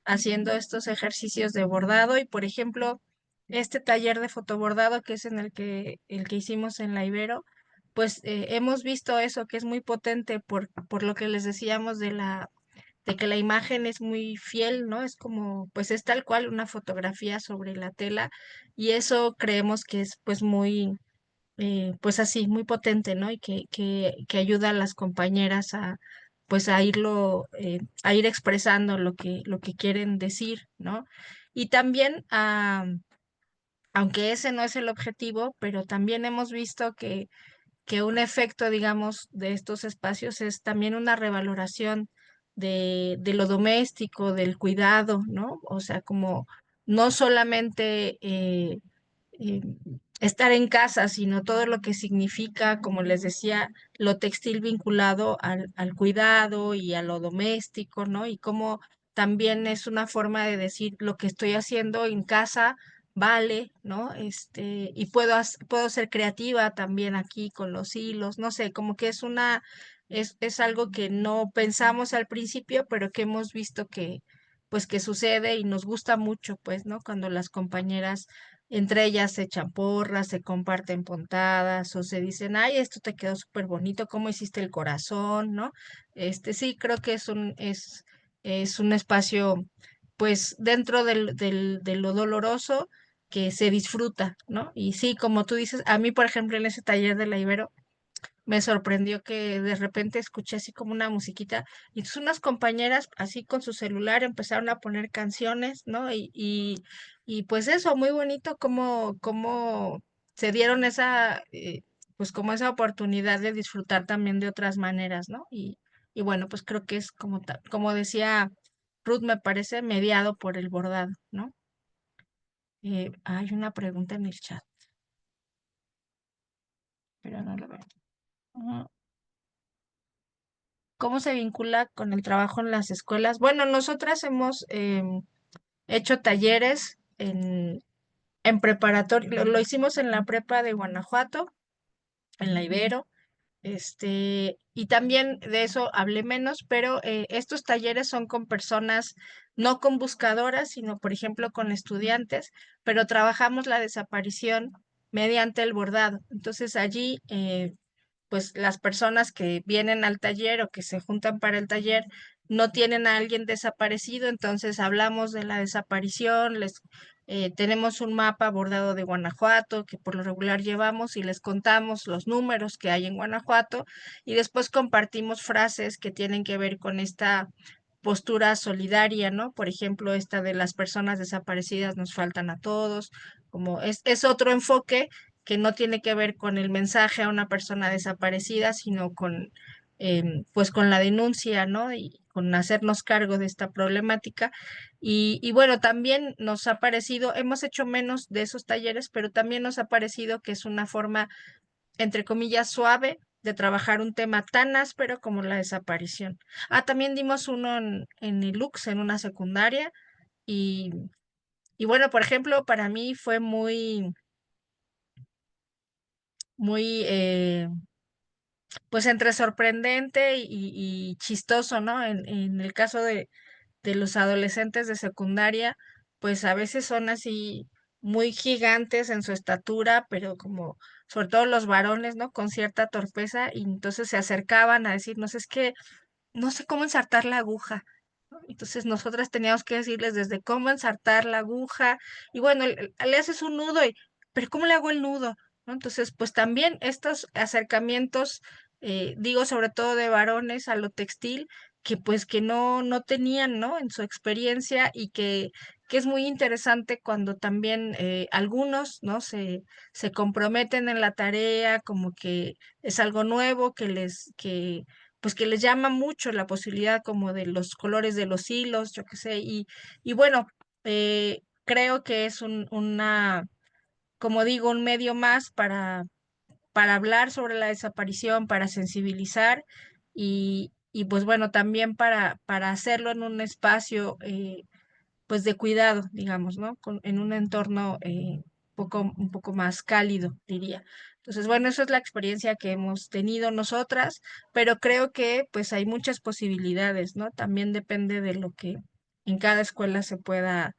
haciendo estos ejercicios de bordado y, por ejemplo, este taller de fotobordado que es el que hicimos en la Ibero, pues hemos visto eso que es muy potente por lo que les decíamos de que la imagen es muy fiel, ¿no? Es como, pues es tal cual una fotografía sobre la tela y eso creemos que es pues muy pues así, muy potente, ¿no? Y que ayuda a las compañeras a, pues a ir expresando lo que quieren decir, ¿no? Y también, aunque ese no es el objetivo, pero también hemos visto que un efecto, digamos, de estos espacios es también una revaloración de lo doméstico, del cuidado, ¿no? O sea, como no solamente eh, estar en casa, sino todo lo que significa, como les decía, lo textil vinculado al cuidado y a lo doméstico, ¿no? Y cómo también es una forma de decir lo que estoy haciendo en casa vale, ¿no? Y puedo ser creativa también aquí con los hilos, no sé, como que es algo que no pensamos al principio, pero que hemos visto pues que sucede y nos gusta mucho, pues, ¿no? Cuando las compañeras entre ellas se echan porras, se comparten puntadas o se dicen, ay, esto te quedó súper bonito, ¿cómo hiciste el corazón, ¿no? Sí, creo que es un espacio, pues, dentro de lo doloroso que se disfruta, ¿no? Y sí, como tú dices, a mí, por ejemplo, en ese taller de la Ibero, me sorprendió que de repente escuché así como una musiquita y entonces unas compañeras así con su celular empezaron a poner canciones, ¿no? Y pues eso, muy bonito como se dieron pues como esa oportunidad de disfrutar también de otras maneras, ¿no? Y bueno, pues creo que es como decía Ruth, me parece mediado por el bordado, ¿no? Hay una pregunta en el chat, pero no lo veo. Ujú. ¿Cómo se vincula con el trabajo en las escuelas? Bueno, nosotras hemos hecho talleres en preparatoria, lo hicimos en la prepa de Guanajuato, en la Ibero, y también de eso hablé menos, pero estos talleres son con personas, no con buscadoras, sino por ejemplo con estudiantes, pero trabajamos la desaparición mediante el bordado. Entonces allí pues las personas que vienen al taller o que se juntan para el taller no tienen a alguien desaparecido, entonces hablamos de la desaparición, tenemos un mapa bordado de Guanajuato que por lo regular llevamos y les contamos los números que hay en Guanajuato y después compartimos frases que tienen que ver con esta postura solidaria, ¿no? Por ejemplo, esta de las personas desaparecidas nos faltan a todos, como es otro enfoque que no tiene que ver con el mensaje a una persona desaparecida, sino pues con la denuncia, ¿no? Y con hacernos cargo de esta problemática. Y bueno, también nos ha parecido, hemos hecho menos de esos talleres, pero también nos ha parecido que es una forma, entre comillas, suave de trabajar un tema tan áspero como la desaparición. También dimos uno en Ilux, en una secundaria, y, y bueno, por ejemplo, para mí fue muy, pues entre sorprendente y chistoso, ¿no? En el caso de los adolescentes de secundaria, pues a veces son así muy gigantes en su estatura, pero como sobre todo los varones, ¿no? Con cierta torpeza y entonces se acercaban a decirnos, es que no sé cómo ensartar la aguja. ¿No? Entonces nosotras teníamos que decirles desde cómo ensartar la aguja y bueno, le haces un nudo y, pero ¿cómo le hago el nudo? ¿No? Entonces, pues también estos acercamientos, digo sobre todo de varones a lo textil, que pues que no tenían, ¿no? En su experiencia y que es muy interesante cuando también algunos, ¿no? Se comprometen en la tarea, como que es algo nuevo, pues que les llama mucho la posibilidad como de los colores de los hilos, yo qué sé, y bueno, creo que es como digo, un medio más para hablar sobre la desaparición, para sensibilizar y pues bueno, también para hacerlo en un espacio pues de cuidado, digamos, ¿no? En un entorno un poco más cálido, diría. Entonces, bueno, eso es la experiencia que hemos tenido nosotras, pero creo que pues hay muchas posibilidades, ¿no? También depende de lo que en cada escuela se pueda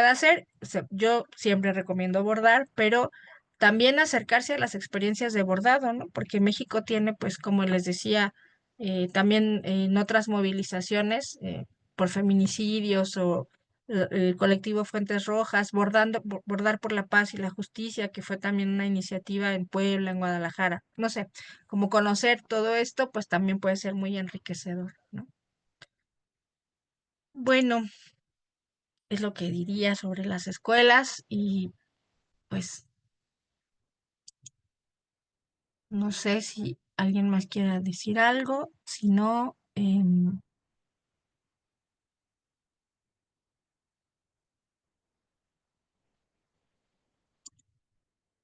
hacer. Yo siempre recomiendo bordar, pero también acercarse a las experiencias de bordado, ¿no? Porque México tiene, pues, como les decía, también en otras movilizaciones por feminicidios o el colectivo Fuentes Rojas, Bordar por la Paz y la Justicia, que fue también una iniciativa en Puebla, en Guadalajara. No sé, como conocer todo esto, pues también puede ser muy enriquecedor, ¿no? Bueno, es lo que diría sobre las escuelas y pues no sé si alguien más quiera decir algo, si no,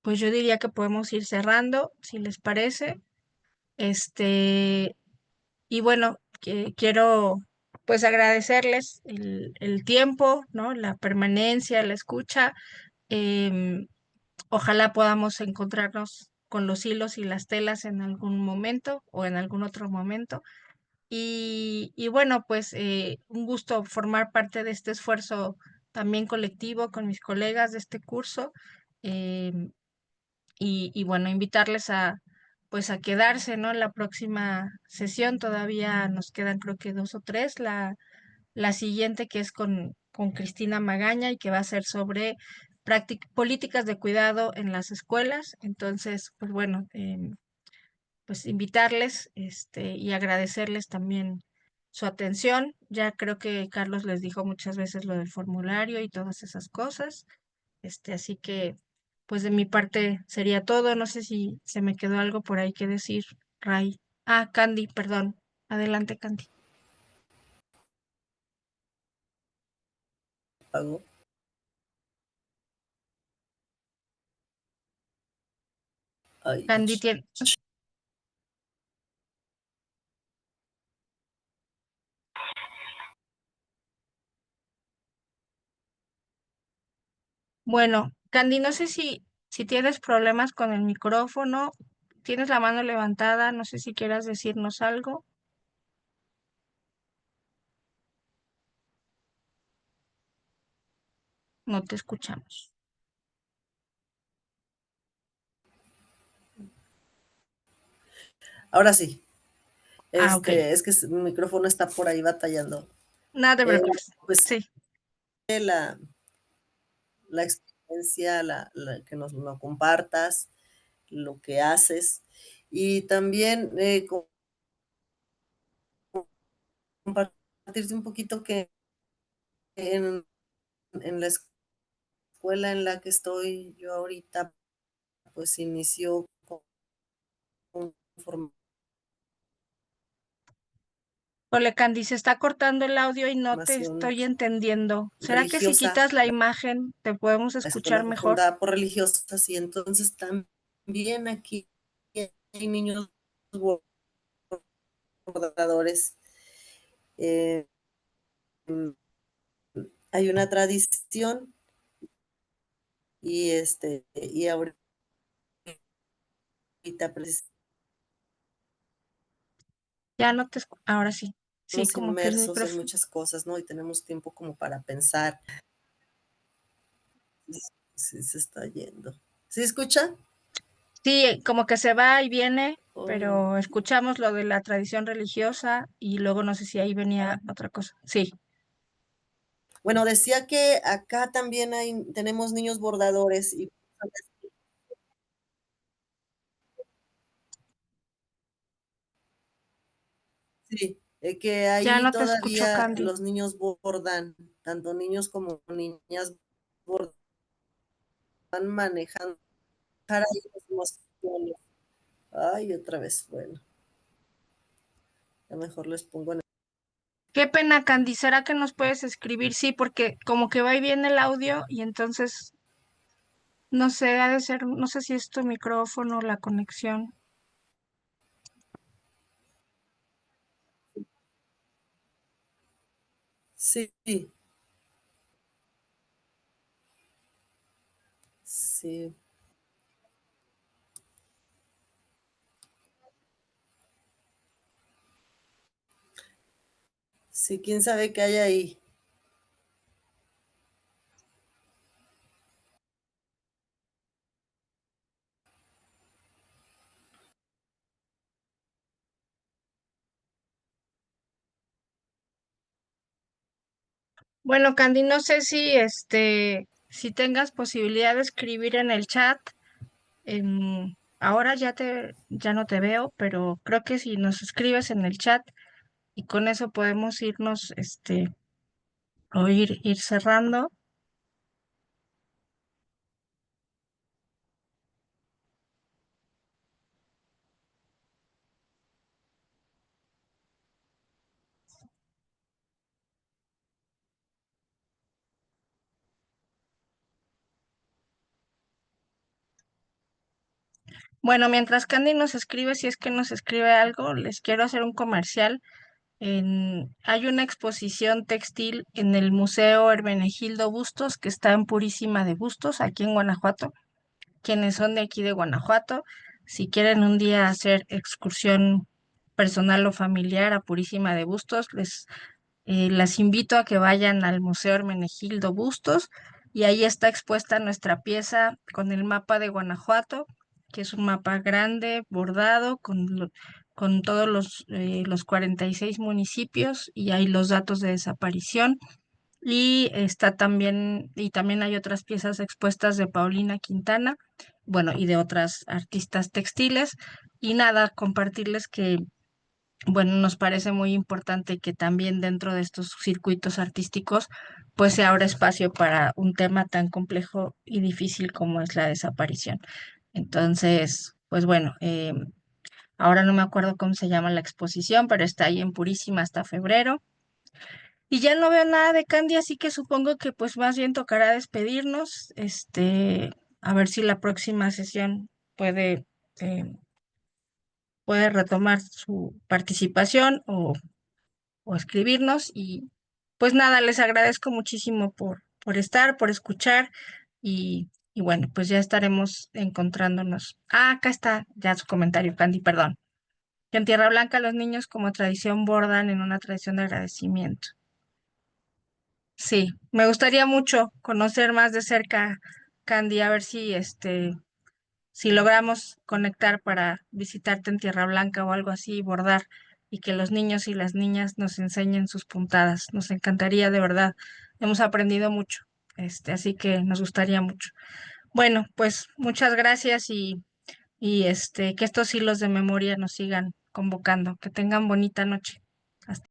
pues yo diría que podemos ir cerrando, si les parece. Este, y bueno, quiero pues agradecerles el tiempo, ¿no? La permanencia, la escucha. Em, Ojalá podamos encontrarnos con los hilos y las telas en algún momento o en algún otro momento. Y bueno, pues un gusto formar parte de este esfuerzo también colectivo con mis colegas de este curso. em, y bueno, invitarles pues a quedarse, ¿no? En la próxima sesión todavía nos quedan creo que dos o tres. La siguiente que es con Cristina Magaña y que va a ser sobre políticas de cuidado en las escuelas. Entonces, pues bueno, pues invitarles y agradecerles también su atención. Ya creo que Carlos les dijo muchas veces lo del formulario y todas esas cosas. Así que, pues de mi parte sería todo. No sé si se me quedó algo por ahí que decir, Ray. Ah, Candy, perdón. Adelante, Candy. Pago. Ay, Candy tiene. Bueno, Candy, no sé si tienes problemas con el micrófono, tienes la mano levantada, no sé si quieras decirnos algo, no te escuchamos. ahora sí, Ah, ok, es que mi micrófono está por ahí batallando. nada te Eh, preocupes. pues Sí, la experiencia, que nos lo compartas, lo que haces y también compartirte un poquito que en la escuela en la que estoy yo ahorita, pues inició con ole, Candy, se está cortando el audio y no te formación estoy entendiendo. ¿Será que si religiosa, quitas la imagen te podemos la escuchar escuela fue mejor? fundada por religiosas y entonces también aquí hay niños bordadores. Eh, hay una tradición y ahorita pues, Ya no ahora sí. Sí, estamos como que el inmersos en micrófono. muchas cosas, ¿no? Y tenemos tiempo como para pensar. Sí, se está yendo. ¿Sí escucha? Sí, como que se va y viene, Oh, pero escuchamos lo de la tradición religiosa y luego no sé si ahí venía otra cosa. Sí. bueno, decía que acá también tenemos niños bordadores y sí, que Ya ahí no te escucho, todavía Candy. los niños bordan, tanto niños como niñas bordan, manejando ahí las emociones. Ay, otra vez, bueno, ya mejor les pongo en Qué pena, Candy. ¿Será que nos puedes escribir? Sí, porque como que va y viene el audio y entonces, no sé, ha de ser, no sé si es tu micrófono o la conexión. sí, sí, sí, quién sabe qué hay ahí. Bueno, Candy, no sé si si tengas posibilidad de escribir en el chat. Ahora ya no te veo, pero creo que si nos escribes en el chat y con eso podemos irnos, o ir cerrando. Bueno, mientras Candy nos escribe, si es que nos escribe algo, les quiero hacer un comercial. Hay una exposición textil en el Museo Hermenegildo Bustos, que está en Purísima de Bustos, aquí en Guanajuato. Quienes son de aquí de Guanajuato, si quieren un día hacer excursión personal o familiar a Purísima de Bustos, las invito a que vayan al Museo Hermenegildo Bustos y ahí está expuesta nuestra pieza con el mapa de Guanajuato, que es un mapa grande, bordado, con todos los 46 municipios y ahí los datos de desaparición. Y también hay otras piezas expuestas de Paulina Quintana, bueno, y de otras artistas textiles. Y nada, compartirles que bueno, nos parece muy importante que también dentro de estos circuitos artísticos, pues se abra espacio para un tema tan complejo y difícil como es la desaparición. Entonces, pues bueno, ahora no me acuerdo cómo se llama la exposición, pero está ahí en Purísima hasta febrero. Y ya no veo nada de Candy, así que supongo que pues más bien tocará despedirnos, a ver si la próxima sesión puede, eh, puede retomar su participación o escribirnos. Y pues nada, les agradezco muchísimo por estar, por escuchar y bueno, pues ya estaremos encontrándonos. Ah, acá está ya su comentario, Candy, perdón. Que en Tierra Blanca los niños como tradición bordan en una tradición de agradecimiento. Sí, me gustaría mucho conocer más de cerca, Candy, a ver si logramos conectar para visitarte en Tierra Blanca o algo así, y bordar, y que los niños y las niñas nos enseñen sus puntadas. Nos encantaría, de verdad. Hemos aprendido mucho, así que nos gustaría mucho. Bueno, pues muchas gracias y que estos hilos de memoria nos sigan convocando. Que tengan bonita noche. Hasta